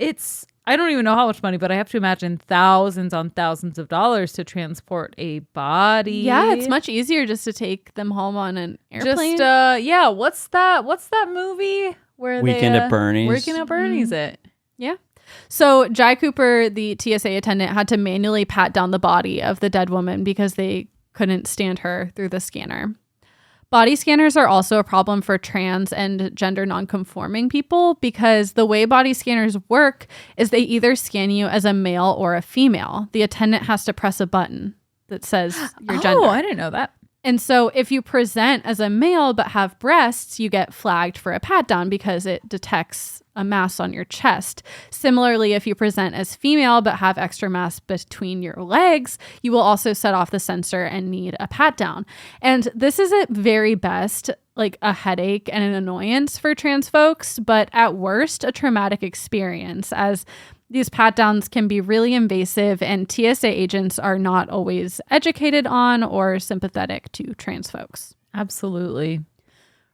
I don't even know how much money, but I have to imagine thousands on thousands of dollars to transport a body. Yeah, it's much easier just to take them home on an airplane. What's that movie where Weekend at Bernie's? Weekend at Bernie's it. Yeah. So Jai Cooper, the TSA attendant, had to manually pat down the body of the dead woman because they couldn't stand her through the scanner. Body scanners are also a problem for trans and gender nonconforming people because the way body scanners work is they either scan you as a male or a female. The attendant has to press a button that says your gender. Oh, I didn't know that. And so if you present as a male but have breasts, you get flagged for a pat down because it detects a mass on your chest. Similarly, if you present as female but have extra mass between your legs, you will also set off the sensor and need a pat down. And this is at very best like a headache and an annoyance for trans folks, but at worst a traumatic experience, as these pat downs can be really invasive and TSA agents are not always educated on or sympathetic to trans folks. Absolutely.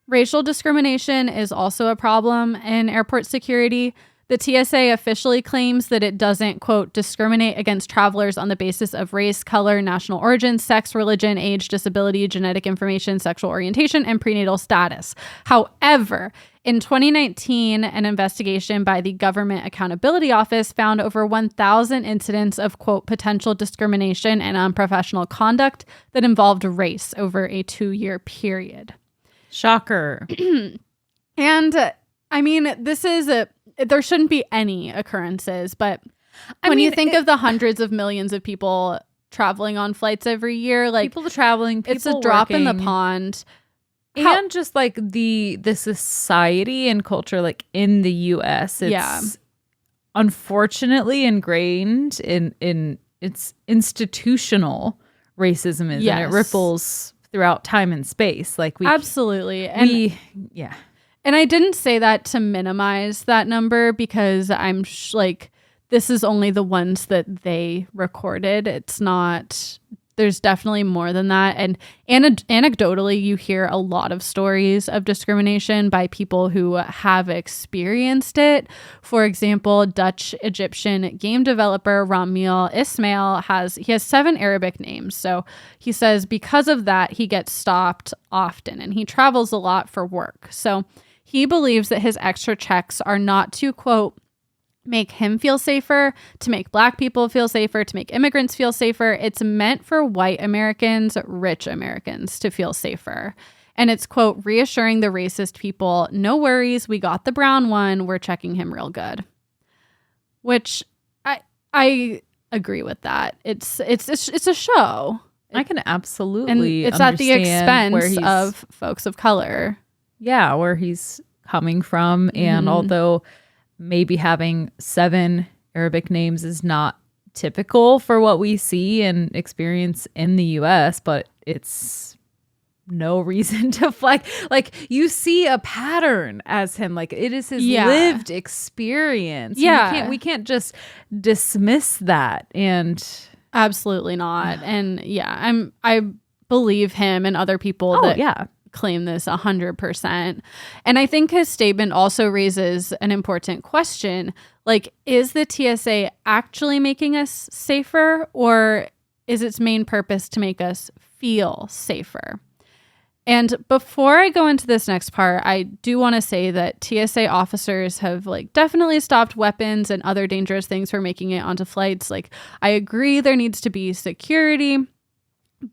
Racial discrimination is also a problem in airport security. The TSA officially claims that it doesn't, quote, discriminate against travelers on the basis of race, color, national origin, sex, religion, age, disability, genetic information, sexual orientation, and prenatal status. However, in 2019, an investigation by the Government Accountability Office found over 1,000 incidents of, quote, potential discrimination and unprofessional conduct that involved race over a 2-year period. Shocker. And I mean, there shouldn't be any occurrences, but when you think of the hundreds of millions of people traveling on flights every year, like people traveling, people it's a drop in the working. pond. And just like the society and culture, like in the US, it's unfortunately ingrained in its institutional racism is, and it ripples throughout time and space. Like absolutely. And I didn't say that to minimize that number because I'm like, this is only the ones that they recorded. It's not, there's definitely more than that. And anecdotally, you hear a lot of stories of discrimination by people who have experienced it. For example, Dutch-Egyptian game developer Ramil Ismail has 7 Arabic names. So he says because of that, he gets stopped often and he travels a lot for work. So he believes that his extra checks are not to, quote, make him feel safer, to make Black people feel safer, to make immigrants feel safer. It's meant for white Americans, rich Americans to feel safer. And it's, quote, reassuring the racist people, no worries, we got the brown one, we're checking him real good. Which I agree with that. It's a show. I can absolutely and it's at the expense of folks of color. Yeah, where he's coming from. And although maybe having 7 Arabic names is not typical for what we see and experience in the US, but it's no reason to like you see a pattern as him. Like it is his lived experience. Yeah. We can't just dismiss that. And absolutely not. And I believe him and other people that claim this 100%. And I think his statement also raises an important question. Like, is the TSA actually making us safer, or is its main purpose to make us feel safer? And before I go into this next part, I do want to say that TSA officers have definitely stopped weapons and other dangerous things from making it onto flights. I agree there needs to be security,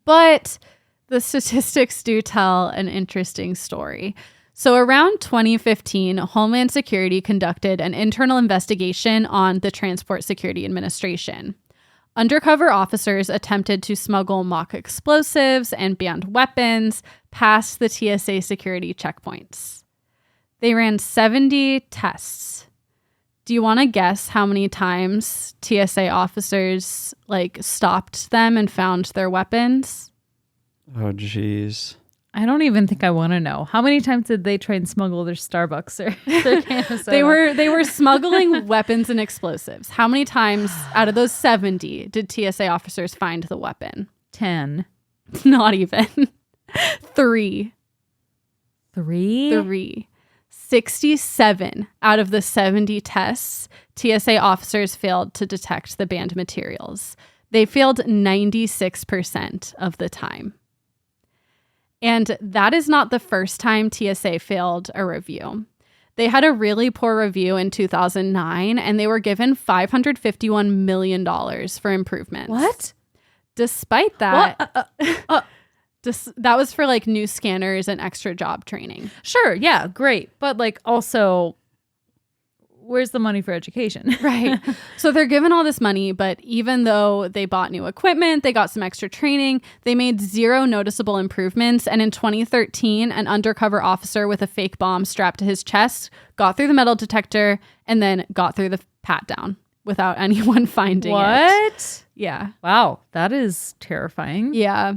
but the statistics do tell an interesting story. So around 2015, Homeland Security conducted an internal investigation on the Transport Security Administration. Undercover officers attempted to smuggle mock explosives and banned weapons past the TSA security checkpoints. They ran 70 tests. Do you want to guess how many times TSA officers stopped them and found their weapons? Oh, geez. I don't even think I want to know. How many times did they try and smuggle their Starbucks or their can of soda? They were smuggling weapons and explosives. How many times out of those 70 did TSA officers find the weapon? 10. Not even. 3. 3? 3. 67 out of the 70 tests, TSA officers failed to detect the banned materials. They failed 96% of the time. And that is not the first time TSA failed a review. They had a really poor review in 2009, and they were given $551 million for improvements. What? Despite that, that was for like new scanners and extra job training. Sure, yeah, great. But like also, where's the money for education? Right. So they're given all this money, but even though they bought new equipment, they got some extra training, they made zero noticeable improvements. And in 2013, an undercover officer with a fake bomb strapped to his chest got through the metal detector and then got through the pat down without anyone finding it. What? Yeah. Wow, that is terrifying. Yeah.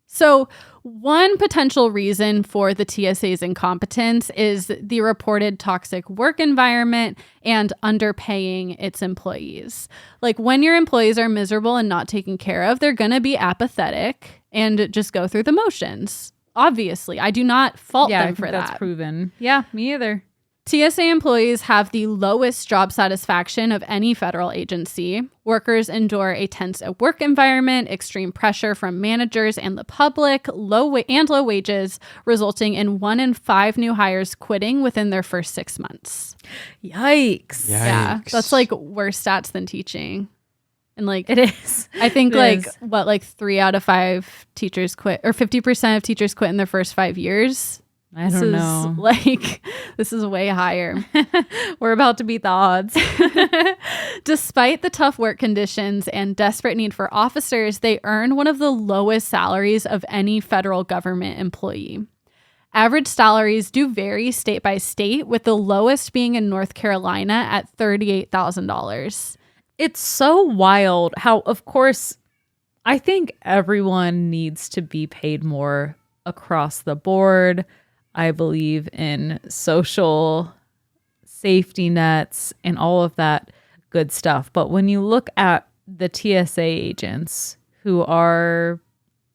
So one potential reason for the TSA's incompetence is the reported toxic work environment and underpaying its employees. Like when your employees are miserable and not taken care of, they're going to be apathetic and just go through the motions. Obviously, I do not fault them for that. That's proven. Yeah, me either. TSA employees have the lowest job satisfaction of any federal agency. Workers endure a tense work environment, extreme pressure from managers and the public, low wages, resulting in 1 in 5 new hires quitting within their first 6 months. Yikes. Yeah, that's like worse stats than teaching. And like It is. I think It is. like 3 out of 5 teachers quit, or 50% of teachers quit in their first 5 years. I don't know. This is way higher. We're about to beat the odds. Despite the tough work conditions and desperate need for officers, they earn one of the lowest salaries of any federal government employee. Average salaries do vary state by state, with the lowest being in North Carolina at $38,000. It's so wild how, of course, I think everyone needs to be paid more across the board. I believe in social safety nets and all of that good stuff. But when you look at the TSA agents who are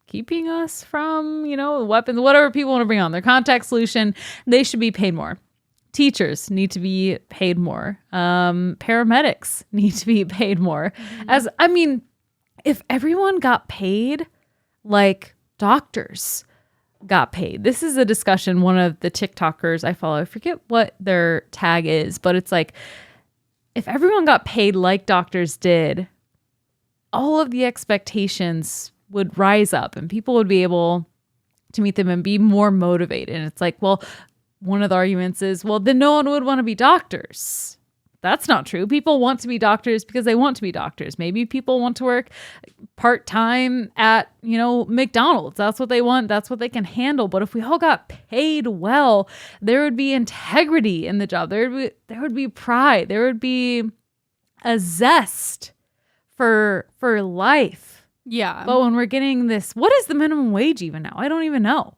keeping us from, weapons, whatever people want to bring on, their contact solution, they should be paid more. Teachers need to be paid more. Paramedics need to be paid more. If everyone got paid like doctors got paid. This is a discussion one of the TikTokers I follow, I forget what their tag is, but it's like, if everyone got paid like doctors did, all of the expectations would rise up and people would be able to meet them and be more motivated. And it's like, well, one of the arguments is, well, then no one would want to be doctors. That's not true. People want to be doctors because they want to be doctors. Maybe people want to work part-time at, McDonald's. That's what they want. That's what they can handle. But if we all got paid well, there would be integrity in the job. There would be pride. There would be a zest for life. Yeah. But when we're getting this, what is the minimum wage even now? I don't even know.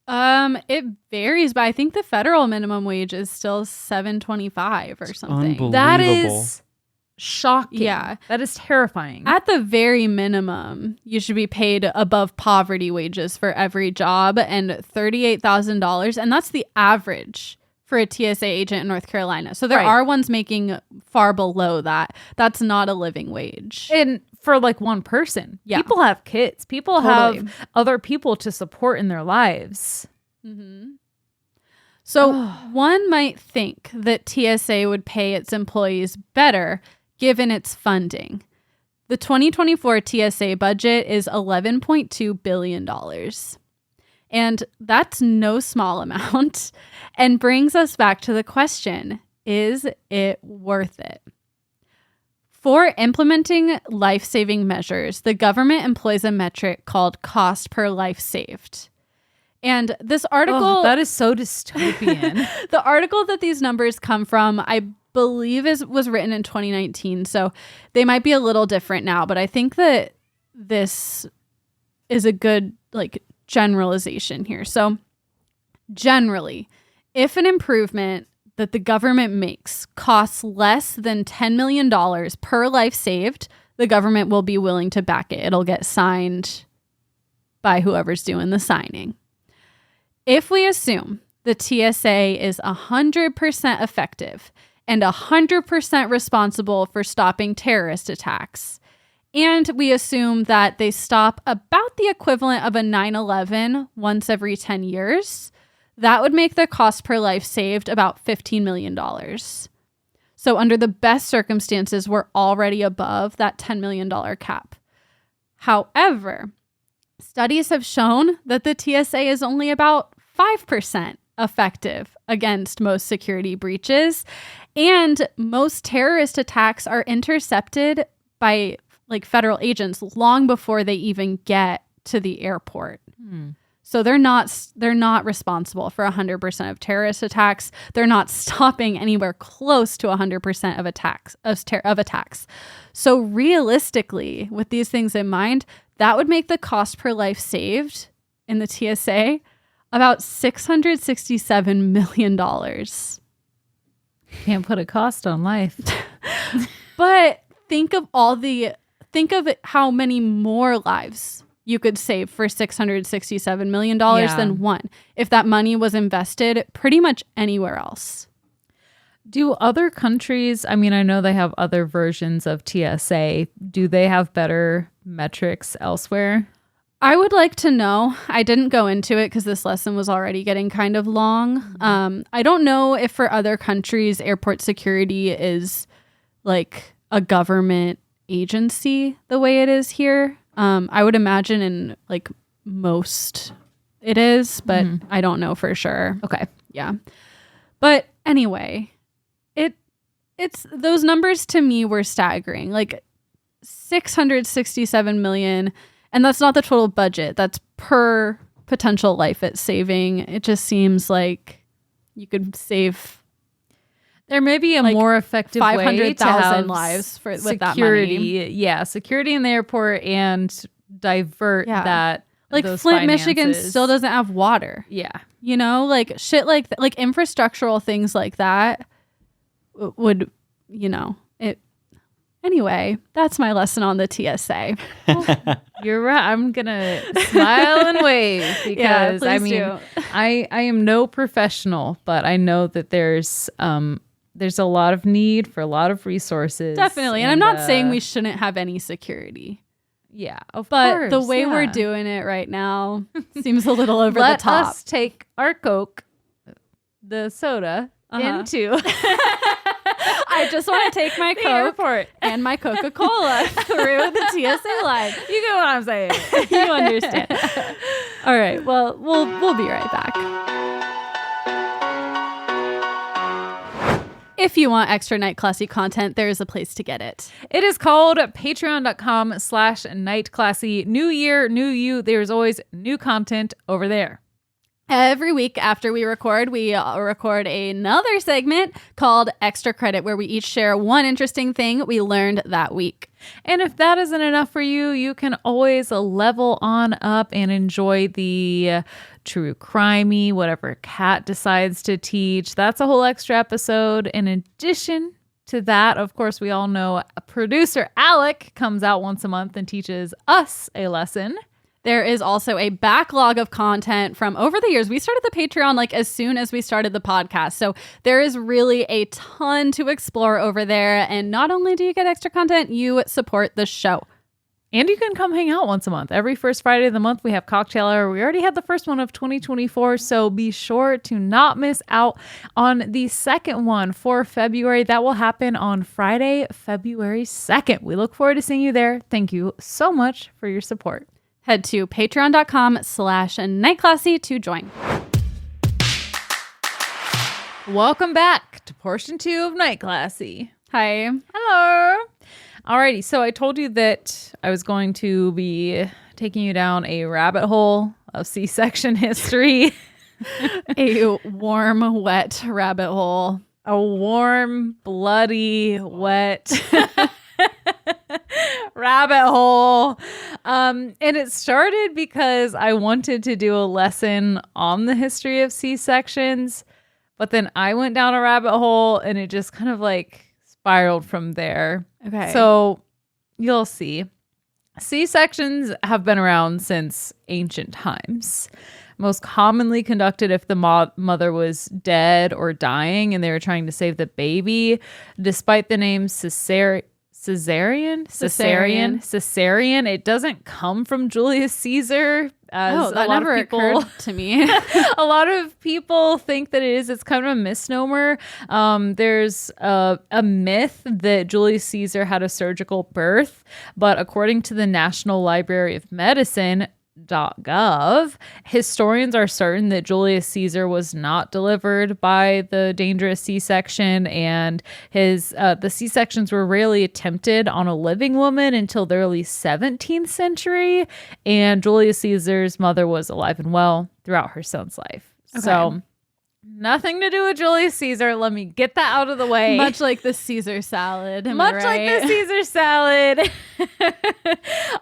It varies, but I think the federal minimum wage is still $7.25 or something. Unbelievable. That is shocking. Yeah. That is terrifying. At the very minimum, you should be paid above poverty wages for every job, and $38,000. And that's the average for a TSA agent in North Carolina. So there are ones making far below that. That's not a living wage. And for like one person. Yeah. People have kids. People have other people to support in their lives. Mm-hmm. So one might think that TSA would pay its employees better given its funding. The 2024 TSA budget is $11.2 billion. And that's no small amount, and brings us back to the question, is it worth it? For implementing life-saving measures, the government employs a metric called cost per life saved. And this article... that is so dystopian. The article that these numbers come from, I believe was written in 2019, so they might be a little different now, but I think that this is a good generalization here. So generally, if an improvement that the government makes costs less than $10 million per life saved, the government will be willing to back it. It'll get signed by whoever's doing the signing. If we assume the TSA is 100% effective and 100% responsible for stopping terrorist attacks. And we assume that they stop about the equivalent of a 9/11 once every 10 years. That would make the cost per life saved about $15 million. So under the best circumstances, we're already above that $10 million cap. However, studies have shown that the TSA is only about 5% effective against most security breaches, and most terrorist attacks are intercepted by federal agents long before they even get to the airport. So they're not responsible for 100% of terrorist attacks. They're not stopping anywhere close to 100% of attacks. So realistically, with these things in mind, that would make the cost per life saved in the TSA about $667 million. Can't put a cost on life. But think of how many more lives you could save for $667 million than one if that money was invested pretty much anywhere else. Do other countries, I mean, I know they have other versions of TSA. Do they have better metrics elsewhere? I would like to know. I didn't go into it because this lesson was already getting kind of long. I don't know if for other countries, airport security is like a government agency the way it is here. I would imagine in most it is, but I don't know for sure. Okay. Yeah. But anyway, it's those numbers to me were staggering. $667 million, and that's not the total budget. That's per potential life it's saving. It just seems like you could save. There may be a more effective way to 500,000 lives with that money. Yeah, security in the airport and divert that. Flint, finances. Michigan still doesn't have water. Yeah. Shit like infrastructural things like that would, it. Anyway, that's my lesson on the TSA. You're right. I'm going to smile and wave because I am no professional, but I know that there's a lot of need for a lot of resources. Definitely. And I'm not saying we shouldn't have any security. Yeah, of but course. The way we're doing it right now seems a little over the top. Let us take our Coke, the soda, into... I just want to take my Coke and my Coca-Cola through the TSA line. You get what I'm saying. You understand. All right. Well, we'll be right back. If you want extra Night Classy content, there is a place to get it. It is called patreon.com/nightclassy. New year, new you. There's always new content over there. Every week after we record another segment called Extra Credit, where we each share one interesting thing we learned that week. And if that isn't enough for you, you can always level on up and enjoy the true crimey, whatever Kat decides to teach. That's a whole extra episode. In addition to that, of course, we all know producer Alec comes out once a month and teaches us a lesson. There is also a backlog of content from over the years. We started the Patreon as soon as we started the podcast. So there is really a ton to explore over there. And not only do you get extra content, you support the show. And you can come hang out once a month. Every first Friday of the month, we have cocktail hour. We already had the first one of 2024. So be sure to not miss out on the second one for February. That will happen on Friday, February 2nd. We look forward to seeing you there. Thank you so much for your support. Head to patreon.com/nightclassy to join. Welcome back to portion 2 of Night Classy. Hi. Hello. Alrighty, so I told you that I was going to be taking you down a rabbit hole of C-section history. A warm, wet rabbit hole. A warm, bloody, wet rabbit hole. And it started because I wanted to do a lesson on the history of C-sections, but then I went down a rabbit hole and it just kind of spiraled from there. Okay. So you'll see. C-sections have been around since ancient times. most commonly conducted if the mother was dead or dying and they were trying to save the baby. Despite the name cesarean, it doesn't come from Julius Caesar. As that never occurred to me. A lot of people think that it is. It's kind of a misnomer. There's a myth that Julius Caesar had a surgical birth, but according to the National Library of Medicine, .gov, historians are certain that Julius Caesar was not delivered by the dangerous C-section, and the C-sections were rarely attempted on a living woman until the early 17th century, and Julius Caesar's mother was alive and well throughout her son's life. Okay. So nothing to do with Julius Caesar. Let me get that out of the way. Much like the Caesar salad. Like the Caesar salad.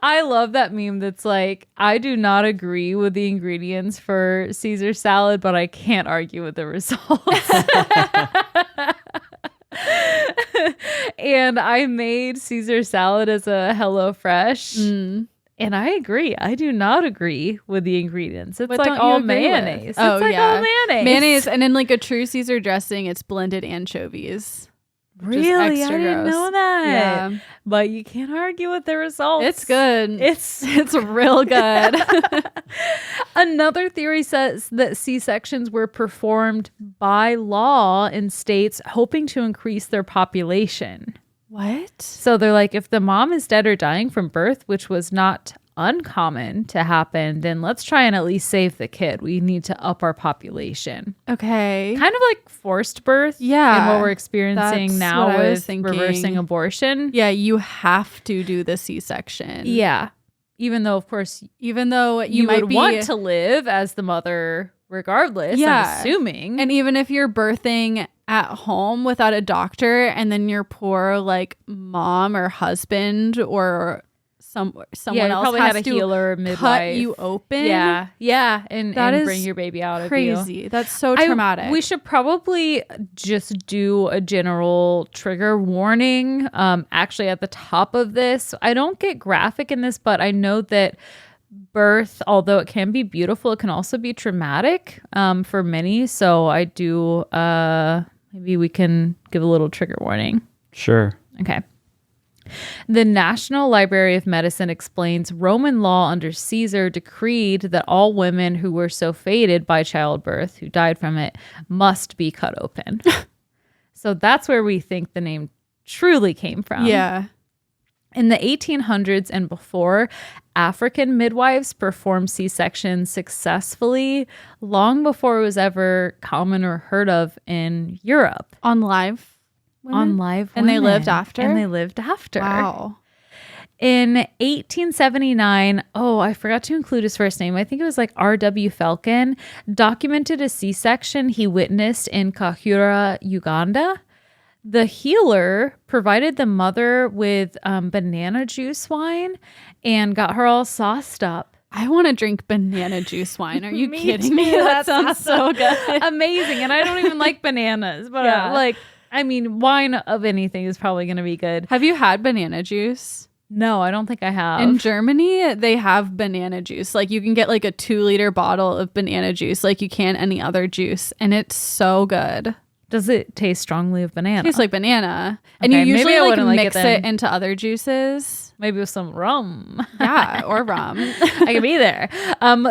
I love that meme that's like, I do not agree with the ingredients for Caesar salad, but I can't argue with the results. And I made Caesar salad as a HelloFresh. And I agree. I do not agree with the ingredients. It's like all mayonnaise. It's all mayonnaise. Mayonnaise. And in like a true Caesar dressing, it's blended anchovies. Really? I didn't know that. Yeah. But you can't argue with the results. It's good. It's real good. Another theory says that C-sections were performed by law in states hoping to increase their population. What? So they're like, if the mom is dead or dying from birth, which was not uncommon to happen, then let's try and at least save the kid. We need to up our population. Okay. Kind of like forced birth. Yeah. And what we're experiencing now with reversing abortion. Yeah, you have to do the C-section. Yeah. Even though, of course, you might want to live as the mother regardless, I'm assuming. And even if you're birthing at home without a doctor, and then your poor like mom or husband or someone else probably has had a to healer or midwife cut you open. And bring your baby out of you. Crazy. That's so traumatic. We should probably just do a general trigger warning. Actually, at the top of this, I don't get graphic in this, but I know that birth, although it can be beautiful, it can also be traumatic for many. So I do. Maybe we can give a little trigger warning. Sure. Okay. The National Library of Medicine explains Roman law under Caesar decreed that all women who were so fated by childbirth, who died from it, must be cut open. So that's where we think the name truly came from. Yeah. In the 1800s and before, African midwives performed C-sections successfully long before it was ever common or heard of in Europe. On live women? On live women. And they lived after? Wow. In 1879, I forgot to include his first name. I think it was like R.W. Falcon, documented a C-section he witnessed in Kahura, Uganda. The healer provided the mother with banana juice wine and got her all sauced up. I want to drink banana juice wine. Are you kidding me? That sounds so good. Amazing. And I don't even like bananas, but wine of anything is probably going to be good. Have you had banana juice? No, I don't think I have. In Germany, they have banana juice. Like you can get like a 2-liter bottle of banana juice like you can any other juice. And it's so good. Does it taste strongly of banana? It tastes like banana. And you usually like mix it into other juices. Maybe with some rum. Yeah, or rum. I could be there.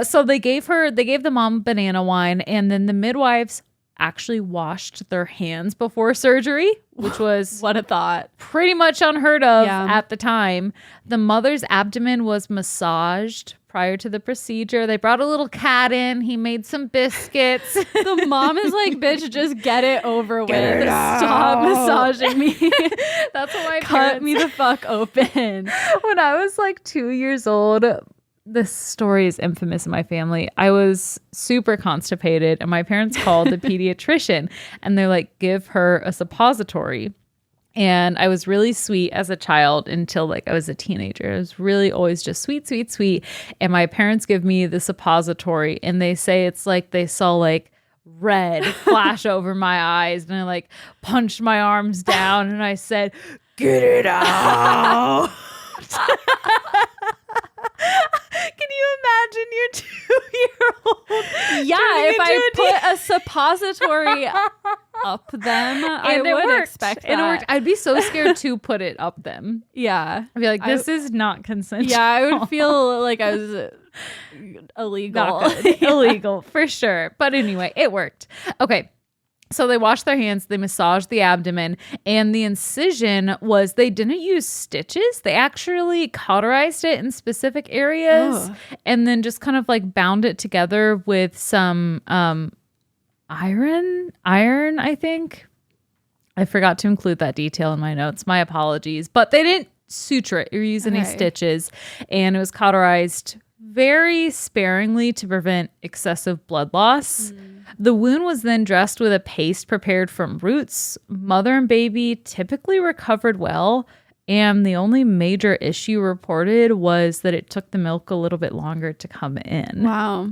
So they gave the mom banana wine, and then the midwives actually washed their hands before surgery, which was what a thought. Pretty much unheard of at the time. The mother's abdomen was massaged prior to the procedure. They brought a little cat in. He made some biscuits. The mom is like, bitch, just get it over with. Stop massaging me. That's what my cut me the fuck open. When I was like 2 years old, this story is infamous in my family. I was super constipated and my parents called the pediatrician and they're like, give her a suppository. And I was really sweet as a child until like I was a teenager. I was really always just sweet, sweet, sweet. And my parents give me the suppository and they say it's like they saw like red flash over my eyes. And I like punched my arms down and I said, get it out. Can you imagine your 2-year-old Yeah, if I put a suppository up them, I would expect that. And it worked. I'd be so scared to put it up them. Yeah. I'd be like, this is not consensual. Yeah, I would feel like I was illegal. Illegal, for sure. But anyway, it worked. Okay. So they washed their hands, they massaged the abdomen, and the incision was, they didn't use stitches. They actually cauterized it in specific areas and then just kind of like bound it together with some iron, I think. I forgot to include that detail in my notes. My apologies. But they didn't suture it or use any stitches. And it was cauterized very sparingly to prevent excessive blood loss. The wound was then dressed with a paste prepared from roots. Mother and baby typically recovered well, and the only major issue reported was that it took the milk a little bit longer to come in. Wow.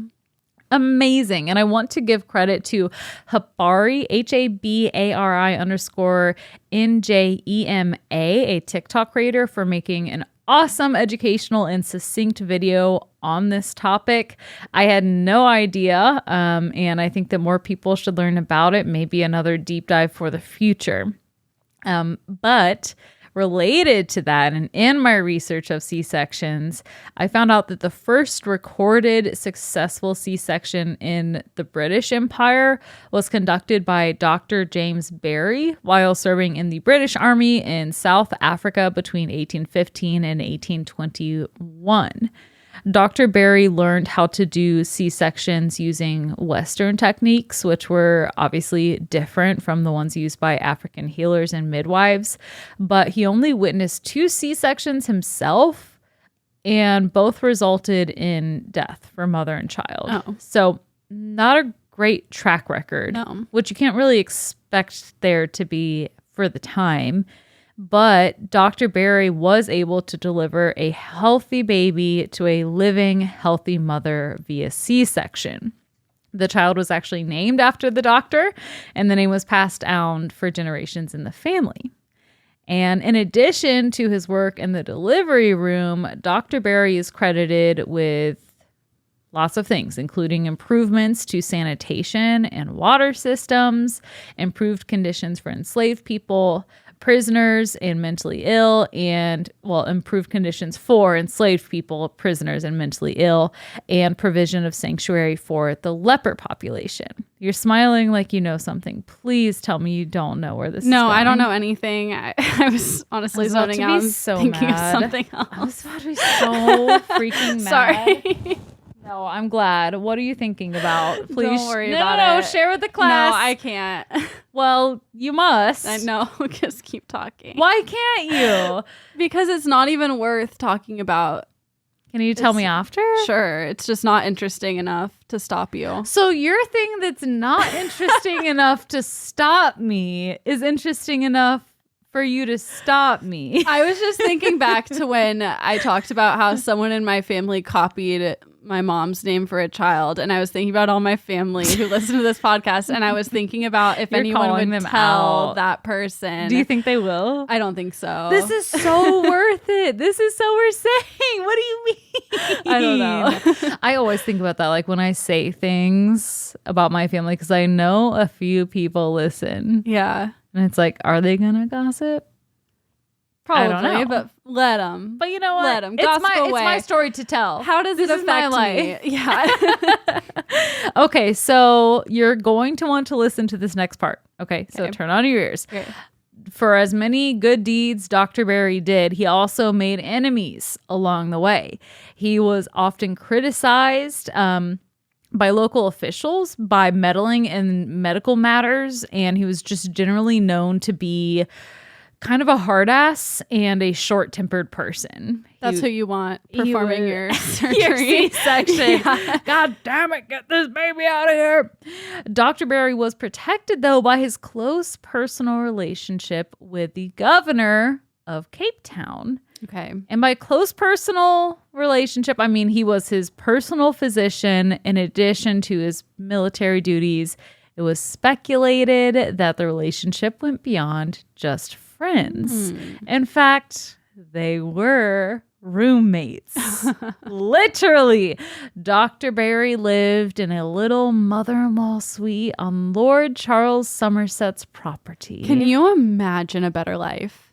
Amazing. And I want to give credit to Habari, HABARI_NJEMA, a TikTok creator, for making an awesome educational and succinct video on this topic. I had no idea, and I think that more people should learn about it. Maybe another deep dive for the future. But related to that, and in my research of C-sections, I found out that the first recorded successful C-section in the British Empire was conducted by Dr. James Barry while serving in the British Army in South Africa between 1815 and 1821. Dr. Barry learned how to do C-sections using Western techniques, which were obviously different from the ones used by African healers and midwives. But he only witnessed 2 C-sections himself, and both resulted in death for mother and child. Oh. So not a great track record, which you can't really expect there to be for the time. But Dr. Barry was able to deliver a healthy baby to a living, healthy mother via C-section. The child was actually named after the doctor, and the name was passed down for generations in the family. And in addition to his work in the delivery room, Dr. Barry is credited with lots of things, including improvements to sanitation and water systems, improved conditions for enslaved people, prisoners and mentally ill, and, well, improved conditions for enslaved people, prisoners and mentally ill, and provision of sanctuary for the leper population. You're smiling like you know something. Please tell me you don't know where this is going. No, I don't know anything. I was honestly zoning out, thinking of something else. I was about to be so freaking mad. Sorry. No, I'm glad. What are you thinking about? Please don't worry about No, it. share with the class. No, I can't. Well, you must. I know. Just keep talking. Why can't you? Because it's not even worth talking about. Can you tell me after? Sure. It's just not interesting enough to stop you. So your thing that's not interesting enough to stop me is interesting enough for you to stop me. I was just thinking back to when I talked about how someone in my family copied my mom's name for a child, and I was thinking about all my family who listen to this podcast, and I was thinking about if anyone would tell that person. Do you think they will? I don't think so. This is so worth it. This is so we're saying. What do you mean? I don't know. I always think about that, like when I say things about my family, because I know a few people listen. Yeah. And it's like, are they gonna gossip? Probably, I don't know. But let them. But you know what? Let them. It's Gossip away. It's my story to tell. How does it affect me? Yeah. Okay, so you're going to want to listen to this next part. Okay, so turn on your ears. Okay. For as many good deeds Dr. Barry did, he also made enemies along the way. He was often criticized by local officials by meddling in medical matters, and he was just generally known to be kind of a hard ass and a short-tempered person. That's who you want performing your surgery. Your C-section. Yeah. God damn it, get this baby out of here. Dr. Barry was protected, though, by his close personal relationship with the governor of Cape Town. Okay. And by close personal relationship, I mean he was his personal physician in addition to his military duties. It was speculated that the relationship went beyond just friends. In fact, they were roommates. Literally. Dr. Barry lived in a little mother-in-law suite on Lord Charles Somerset's property. Can you imagine a better life?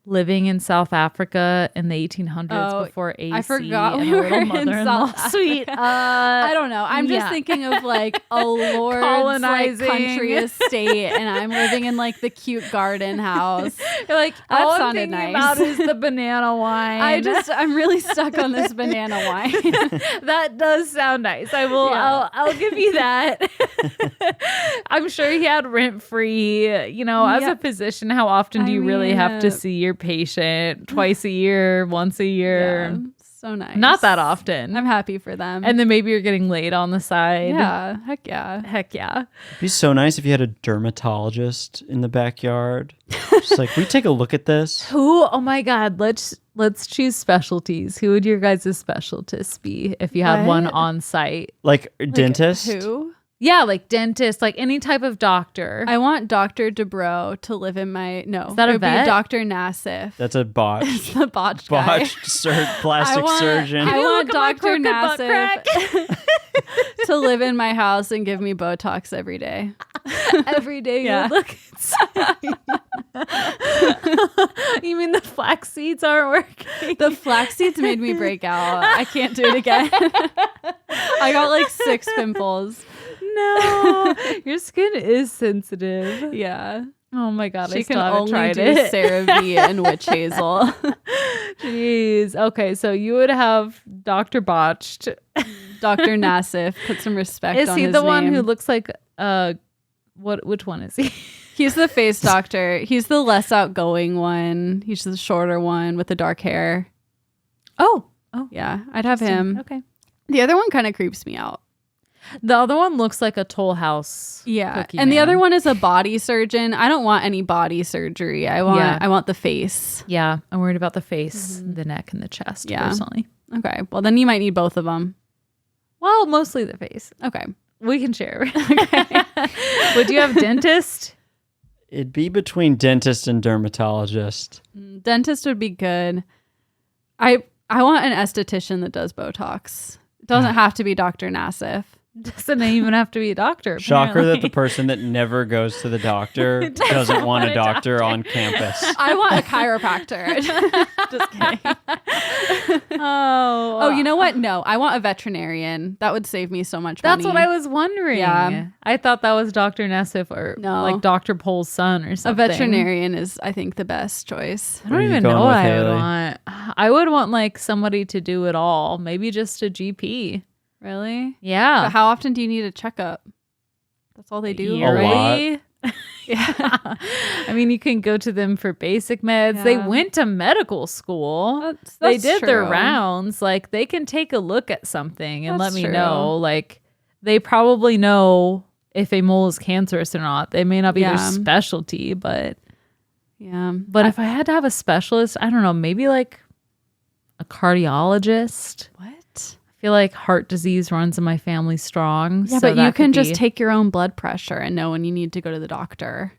Living in South Africa in the 1800s before AC. I forgot and we a were little in mother-in-law South suite. I don't know. I'm just thinking of like a lord's like, Colonizing. country estate, and I'm living in like the cute garden house. You're like, That all I'm sounded thinking nice. about is the banana wine. I'm really stuck on this banana wine. That does sound nice. I will. Yeah. I'll give you that. I'm sure he had rent free. You know, as Yeah. a physician, how often do you really have to see your patient? Twice a year, once a year? Yeah, so nice. Not that often. I'm happy for them. And then maybe you're getting laid on the side. yeah, heck yeah. Heck yeah. It'd be so nice if you had a dermatologist in the backyard. Just like, we take a look at this. Who? Oh my God. Let's choose specialties. Who would your guys' specialist be if you had one What? on site? Like, dentist. Who? Yeah, like dentist, like any type of doctor. I want Dr. Dubrow to live in my that a it would vet? be Dr. Nassif. That's a botched, The botched guy. plastic surgeon. I want look at my Dr. crooked butt Nassif to live in my house and give me Botox every day. Every day Yeah. you look You mean the flax seeds aren't working? The flax seeds made me break out. I can't do it again. I got like 6 pimples. No. Your skin is sensitive. Yeah. Oh my God, I She still can haven't only tried do it. CeraVe and witch hazel. Jeez. Okay, so you would have Dr. Botched. Dr. Nassif, put some respect Is on he his the one name. who looks like which one is he? He's the face doctor. He's the less outgoing one. He's the shorter one with the dark hair. Oh. Yeah, I'd have him. Okay. The other one kind of creeps me out. The other one looks like a Toll House. Yeah. Cookie And the Man. other one is a body surgeon. I don't want any body surgery. I want the face. Yeah, I'm worried about the face, the neck, and the chest. Yeah. Personally. Okay. Well, then you might need both of them. Well, mostly the face. Okay. We can share. Would you have dentist? It'd be between dentist and dermatologist. Dentist would be good. I want an esthetician that does Botox. It doesn't have to be Dr. Nassif. Doesn't even have to be a doctor. Shocker that the apparently. person that never goes to the doctor doesn't want a doctor on campus. I want a chiropractor. Just kidding. Oh, you know what? No, I want a veterinarian. That would save me so much money. That's what I was wondering. Yeah. I thought that was Dr. Nassif or No. like Dr. Pole's son or A something. veterinarian is, I think, the best choice. I What are don't you even going know with, what I would Hayley? want. I would want like somebody to do it all. Maybe just a GP. Really? Yeah. But how often do you need a checkup? That's all they do. A lot. Yearly. Yeah. I mean, you can go to them for basic meds. They Yeah. went to medical school. That's They did their true. rounds. Like, they can take a look at something and That's let me true. know. Like, they probably know if a mole is cancerous or not. They may not be their Yeah. specialty, but Yeah. if I had to have a specialist, I don't know, maybe like a cardiologist. What? I feel like heart disease runs in my family strong. Yeah, so but that you can could just be- take your own blood pressure and know when you need to go to the doctor.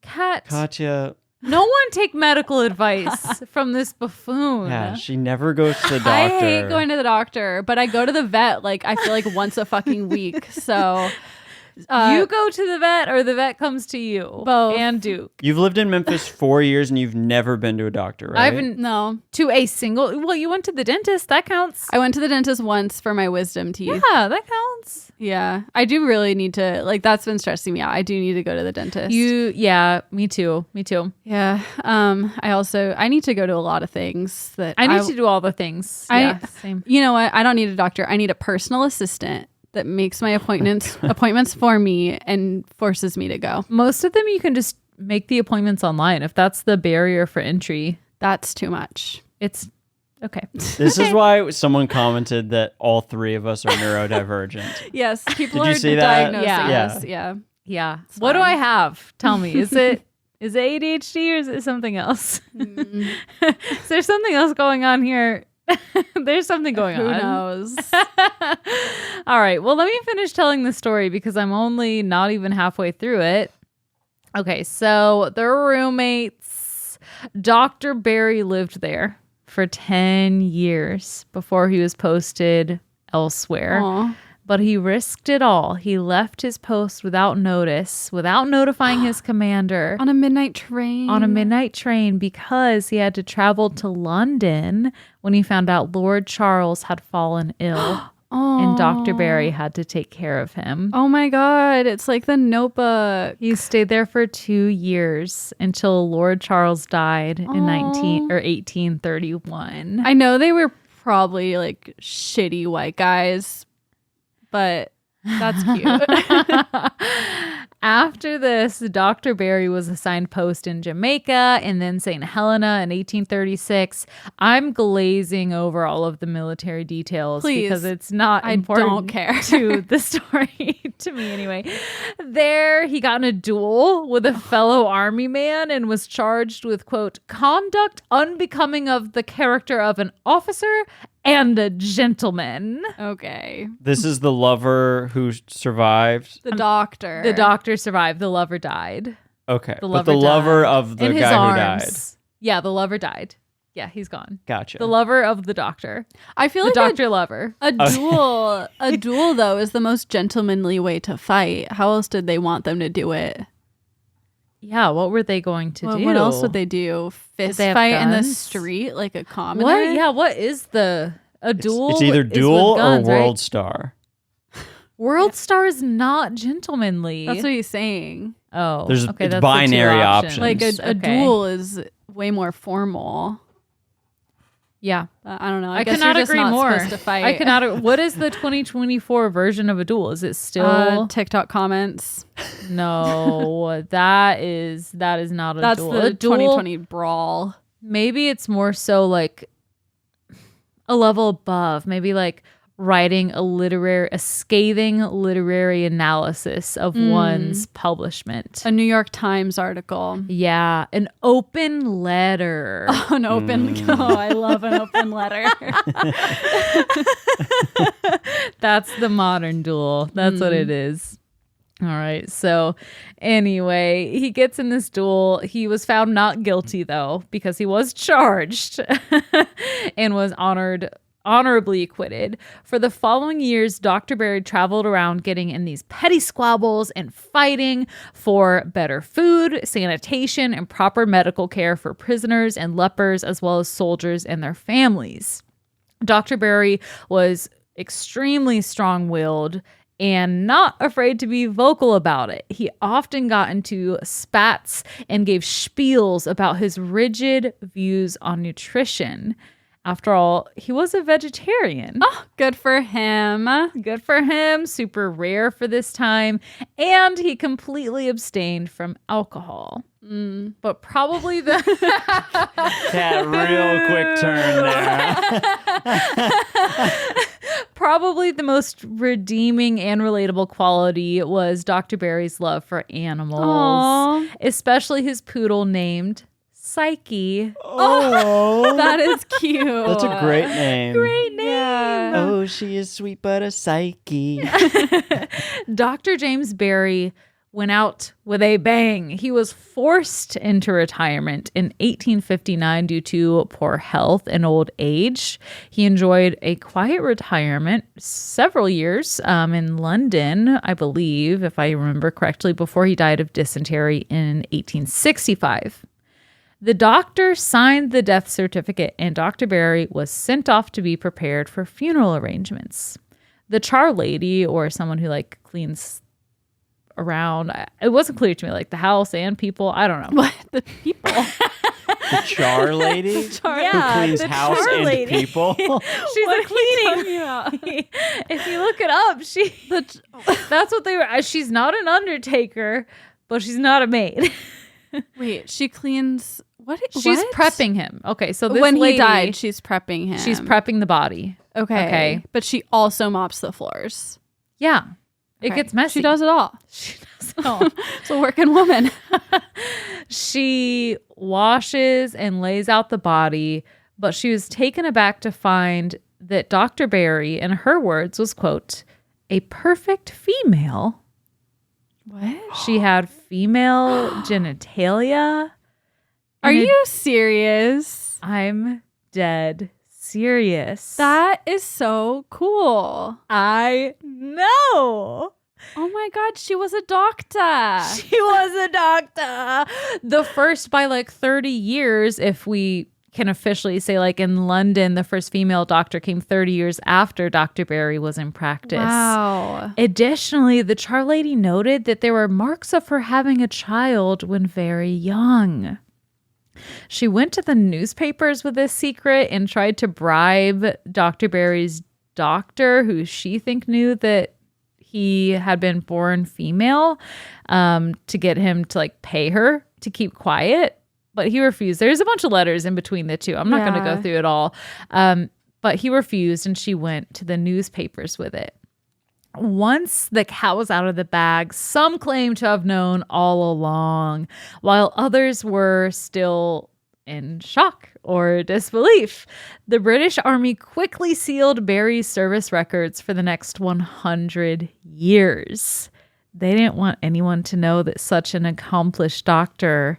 Katya, No one take medical advice from this buffoon. yeah, she never goes to the doctor. I hate going to the doctor, but I go to the vet like I feel like once a fucking week. So You go to the vet or the vet comes to you? Both. And Duke. You've lived in Memphis 4 years and you've never been to a doctor, right? I haven't no. to a single. Well, you went to the dentist. That counts. I went to the dentist once for my wisdom teeth. Yeah, that counts. Yeah. I do really need to, like, that's been stressing me out. I do need to go to the dentist. Yeah, me too. Yeah. I need to go to a lot of things that I need to do all the things. Yeah, same. You know what? I don't need a doctor. I need a personal assistant that makes my appointments for me and forces me to go. Most of them you can just make the appointments online if that's the barrier for entry. That's too much. It's okay. This is why someone commented that all 3 of us are neurodivergent. Yes, people Did you are see that? diagnosing Yeah. us. Yeah. Yeah. It's What do fine. I have? Tell me. Is it ADHD or is it something else? Is there something else going on here? There's something going Who on. knows? All right. Well, let me finish telling the story because I'm only not even halfway through it. Okay. So they're roommates. Dr. Barry lived there for 10 years before he was posted elsewhere. Aw. But he risked it all. He left his post without notice, without notifying his commander. On a midnight train. On a midnight train because he had to travel to London when he found out Lord Charles had fallen ill. And Dr. Barry had to take care of him. Oh my God. It's like the Notebook. He stayed there for 2 years until Lord Charles died in 1831. I know they were probably like shitty white guys, but that's cute. After this, Dr. Barry was assigned post in Jamaica and then St. Helena in 1836. I'm glazing over all of the military details because it's not important. I don't care to the story, to me anyway. There, he got in a duel with a fellow army man and was charged with, quote, conduct unbecoming of the character of an officer and a gentleman. Okay. This is the lover who survived. The doctor. The doctor survived. The lover died. Okay. But the lover of the guy who died. Yeah, the lover died. Yeah, he's gone. Gotcha. The lover of the doctor. I feel the like doctor lover. A duel though is the most gentlemanly way to fight. How else did they want them to do it? Yeah, what were they going to do? What else would they do? Fist fight in the street like a commoner? What? Yeah, what is a duel? It's either duel guns, or World Star. World Star is not gentlemanly. That's what he's saying. Oh, it's binary options. Like a duel is way more formal. Yeah, I don't know. I cannot agree more. I cannot. What is the 2024 version of a duel? Is it still TikTok comments? No, that is not a duel. That's the 2020 brawl. Maybe it's more so like a level above. Maybe like writing a scathing literary analysis of one's publishment. A New York Times article. Yeah, an open letter. Oh, an open. Oh, I love an open letter. That's the modern duel. That's what it is. All right. So anyway, he gets in this duel. He was found not guilty, though, because he was charged and was honorably acquitted. For the following years, Dr. Barry traveled around getting in these petty squabbles and fighting for better food, sanitation, and proper medical care for prisoners and lepers, as well as soldiers and their families. Dr. Barry was extremely strong-willed and not afraid to be vocal about it. He often got into spats and gave spiels about his rigid views on nutrition. After all, he was a vegetarian. Oh, good for him. Good for him. Super rare for this time. And he completely abstained from alcohol. But probably that real quick turn there. Probably the most redeeming and relatable quality was Dr. Barry's love for animals. Aww. Especially his poodle named Psyche. Oh, that is cute. That's a great name. Great name. Yeah. Oh, she is sweet but a psyche. Dr. James Barry went out with a bang. He was forced into retirement in 1859 due to poor health and old age. He enjoyed a quiet retirement several years in London, I believe, if I remember correctly, before he died of dysentery in 1865. The doctor signed the death certificate, and Dr. Barry was sent off to be prepared for funeral arrangements. The char lady, or someone who cleans around, it wasn't clear to me, the house and people. I don't know. What? The people? The char lady? Who cleans house and lady. People? She's a cleaning. If you look it up, that's what they were. She's not an undertaker, but she's not a maid. Wait, she cleans. She's prepping him. Okay, so this when lady, he died, she's prepping him. She's prepping the body. Okay. But she also mops the floors. Yeah. It gets messy. She does it all. She does it all. It's a working woman. She washes and lays out the body, but she was taken aback to find that Dr. Barry, in her words, was, quote, a perfect female. What? She had female genitalia. Are you serious? I'm dead serious. That is so cool. I know. Oh my God, she was a doctor. She was a doctor. The first by like 30 years, if we can officially say, like in London, the first female doctor came 30 years after Dr. Barry was in practice. Wow. Additionally, the chart lady noted that there were marks of her having a child when very young. She went to the newspapers with this secret and tried to bribe Dr. Barry's doctor, who she knew that he had been born female, to get him to like pay her to keep quiet. But he refused. There's a bunch of letters in between the two. I'm not going to go through it all. But he refused, and she went to the newspapers with it. Once the cat was out of the bag, some claim to have known all along, while others were still in shock or disbelief. The British Army quickly sealed Barry's service records for the next 100 years. They didn't want anyone to know that such an accomplished doctor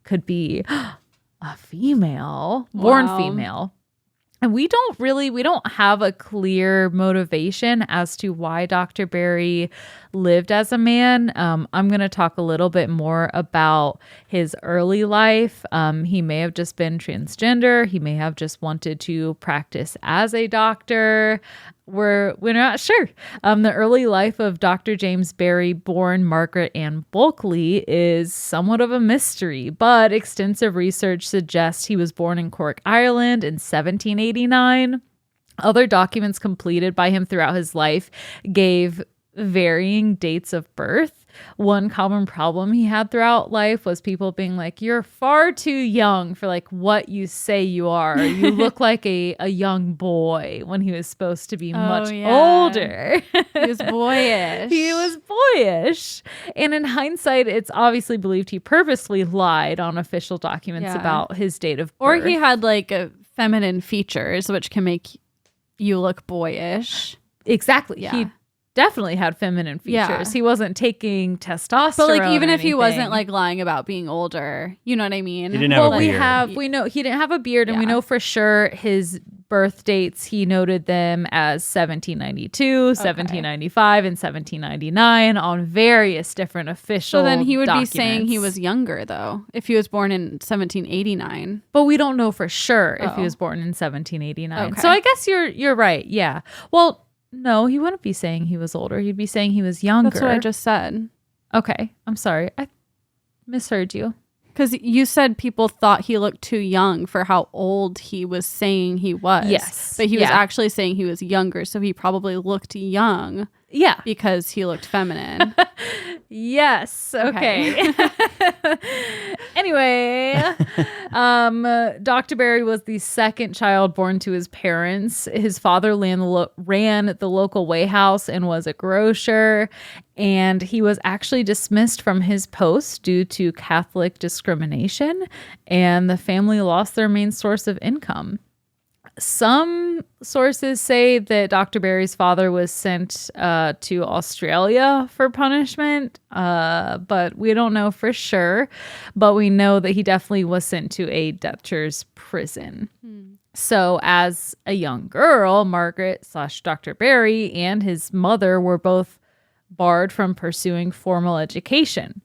could be a female, born female. And we don't have a clear motivation as to why Dr. Barry lived as a man. I'm going to talk a little bit more about his early life. He may have just been transgender. He may have just wanted to practice as a doctor. We're not sure. The early life of Dr. James Barry, born Margaret Ann Bulkley, is somewhat of a mystery, but extensive research suggests he was born in Cork, Ireland in 1789. Other documents completed by him throughout his life gave varying dates of birth. One common problem he had throughout life was people being like, you're far too young for like what you say you are. You look like a young boy, when he was supposed to be much older. He was boyish. He was boyish. And in hindsight, it's obviously believed he purposely lied on official documents about his date of birth. Or he had like feminine features, which can make you look boyish. Exactly. Yeah. He definitely had feminine features. Yeah. He wasn't taking testosterone. But like, even or if he wasn't anything. like lying about being older, you know what I mean? He didn't have a beard. We know he didn't have a beard, and we know for sure his birth dates. He noted them as 1792, 1795, and 1799 on various different official So then he would documents. be saying he was younger, though, if he was born in 1789. But we don't know for sure if he Oh. was born in 1789. Okay. So I guess you're right. Yeah. Well, no, he wouldn't be saying he was older. He'd be saying he was younger. That's what I just said. Okay. I'm sorry. I misheard you. Because you said people thought he looked too young for how old he was saying he was. Yes. But he was actually saying he was younger, so he probably looked young Yeah. because he looked feminine. Yes. Okay. Anyway, Dr. Barry was the second child born to his parents. His father ran the local weigh house and was a grocer. And he was actually dismissed from his post due to Catholic discrimination. And the family lost their main source of income. Some sources say that Dr. Barry's father was sent to Australia for punishment, but we don't know for sure. But we know that he definitely was sent to a debtor's prison. So as a young girl, Margaret/Dr. Barry and his mother were both barred from pursuing formal education.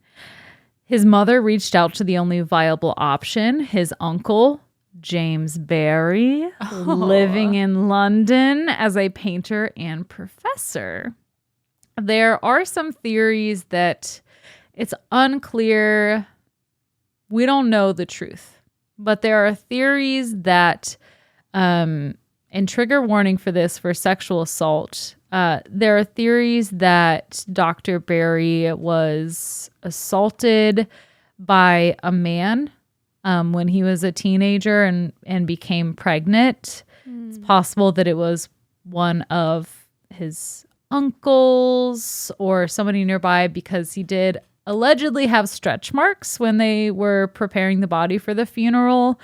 His mother reached out to the only viable option, his uncle, James Barry, living in London as a painter and professor. There are some theories that it's unclear. We don't know the truth, but there are theories that, and trigger warning for this for sexual assault, there are theories that Dr. Barry was assaulted by a man when he was a teenager and became pregnant. It's possible that it was one of his uncles or somebody nearby, because he did allegedly have stretch marks when they were preparing the body for the funeral.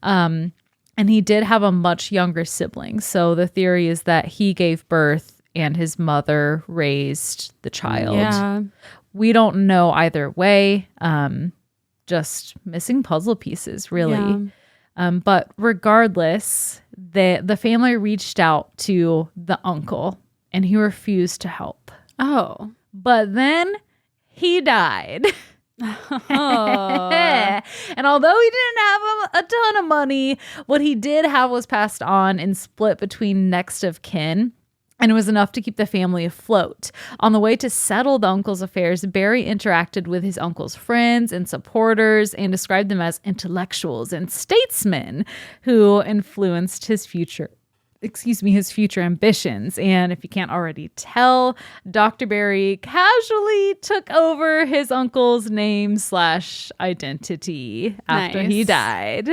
And he did have a much younger sibling. So the theory is that he gave birth and his mother raised the child. Yeah. We don't know either way. Just missing puzzle pieces, really. But regardless, the family reached out to the uncle and he refused to help. Oh. But then he died. Oh. And although he didn't have a ton of money, what he did have was passed on and split between next of kin. And it was enough to keep the family afloat. On the way to settle the uncle's affairs, Barry interacted with his uncle's friends and supporters and described them as intellectuals and statesmen who influenced his future ambitions. And if you can't already tell, Dr. Barry casually took over his uncle's name / identity after he died.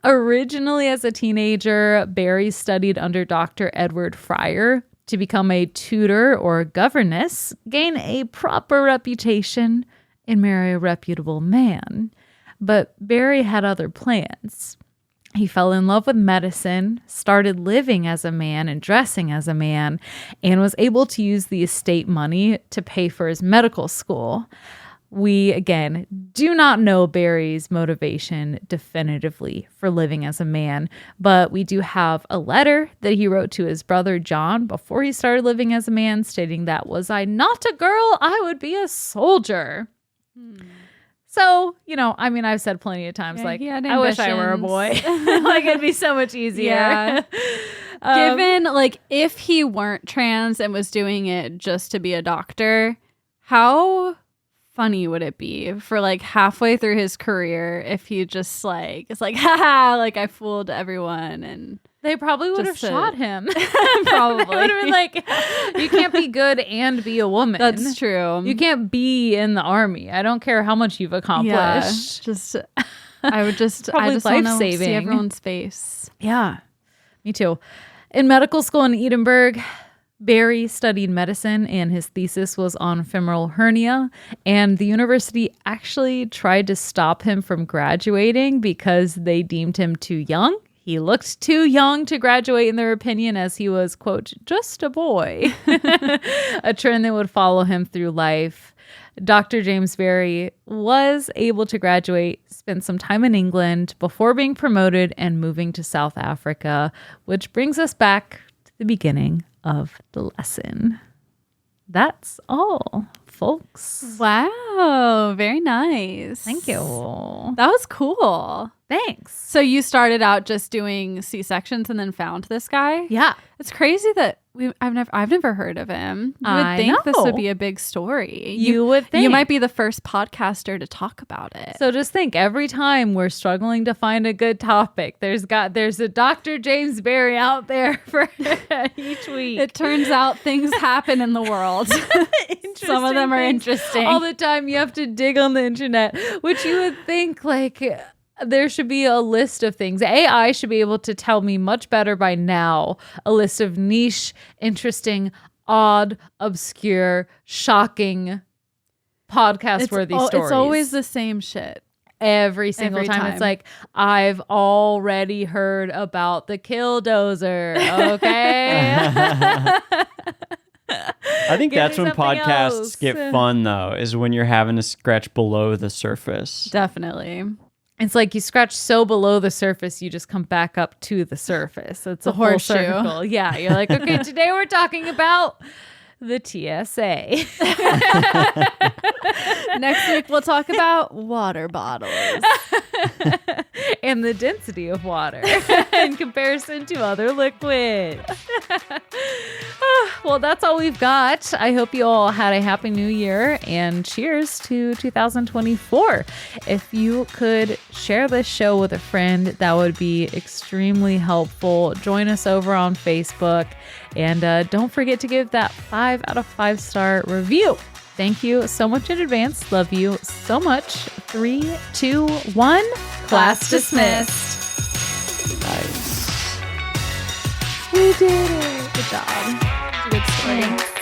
Originally, as a teenager, Barry studied under Dr. Edward Fryer to become a tutor or governess, gain a proper reputation, and marry a reputable man. But Barry had other plans. He fell in love with medicine, started living as a man and dressing as a man, and was able to use the estate money to pay for his medical school. We, again, do not know Barry's motivation definitively for living as a man, but we do have a letter that he wrote to his brother John before he started living as a man, stating that, "Was I not a girl, I would be a soldier." So, I've said plenty of times, I wish I were a boy. It'd be so much easier. Yeah. Given, if he weren't trans and was doing it just to be a doctor, how funny would it be for, halfway through his career if he just, it's haha, I fooled everyone and... They probably would have shot him. Probably. They would have been you can't be good and be a woman. That's true. You can't be in the army. I don't care how much you've accomplished. Yeah, I would just, probably I just want to life-saving. see everyone's face. Yeah, me too. In medical school in Edinburgh, Barry studied medicine and his thesis was on femoral hernia, and the university actually tried to stop him from graduating because they deemed him too young. He looked too young to graduate in their opinion, as he was, quote, just a boy, a trend that would follow him through life. Dr. James Barry was able to graduate, spent some time in England before being promoted and moving to South Africa, which brings us back to the beginning of the lesson. That's all, folks. Wow, very nice. Thank you. That was cool. Thanks. So you started out just doing C-sections and then found this guy? Yeah. It's crazy that I've never heard of him. You would think this would be a big story. You would think. You might be the first podcaster to talk about it. So just think, every time we're struggling to find a good topic, there's a Dr. James Barry out there for each week. It turns out things happen in the world. Some of them are interesting. All the time you have to dig on the internet, which you would think there should be a list of things. AI should be able to tell me much better by now a list of niche, interesting, odd, obscure, shocking, podcast-worthy stories. It's always the same shit. Every single time. It's I've already heard about the killdozer, okay? I think that's when podcasts get fun, though, is when you're having to scratch below the surface. Definitely. It's you scratch so below the surface, you just come back up to the surface. It's a whole circle. Yeah, you're okay, today we're talking about the TSA. Next week, we'll talk about water bottles. And the density of water in comparison to other liquids. Well, that's all we've got. I hope you all had a happy new year and cheers to 2024. If you could share this show with a friend, that would be extremely helpful. Join us over on Facebook and don't forget to give that 5 out of 5 star review. Thank you so much in advance. Love you so much. 3, 2, 1. Class dismissed. Nice. We did it. Good job. It's a good story.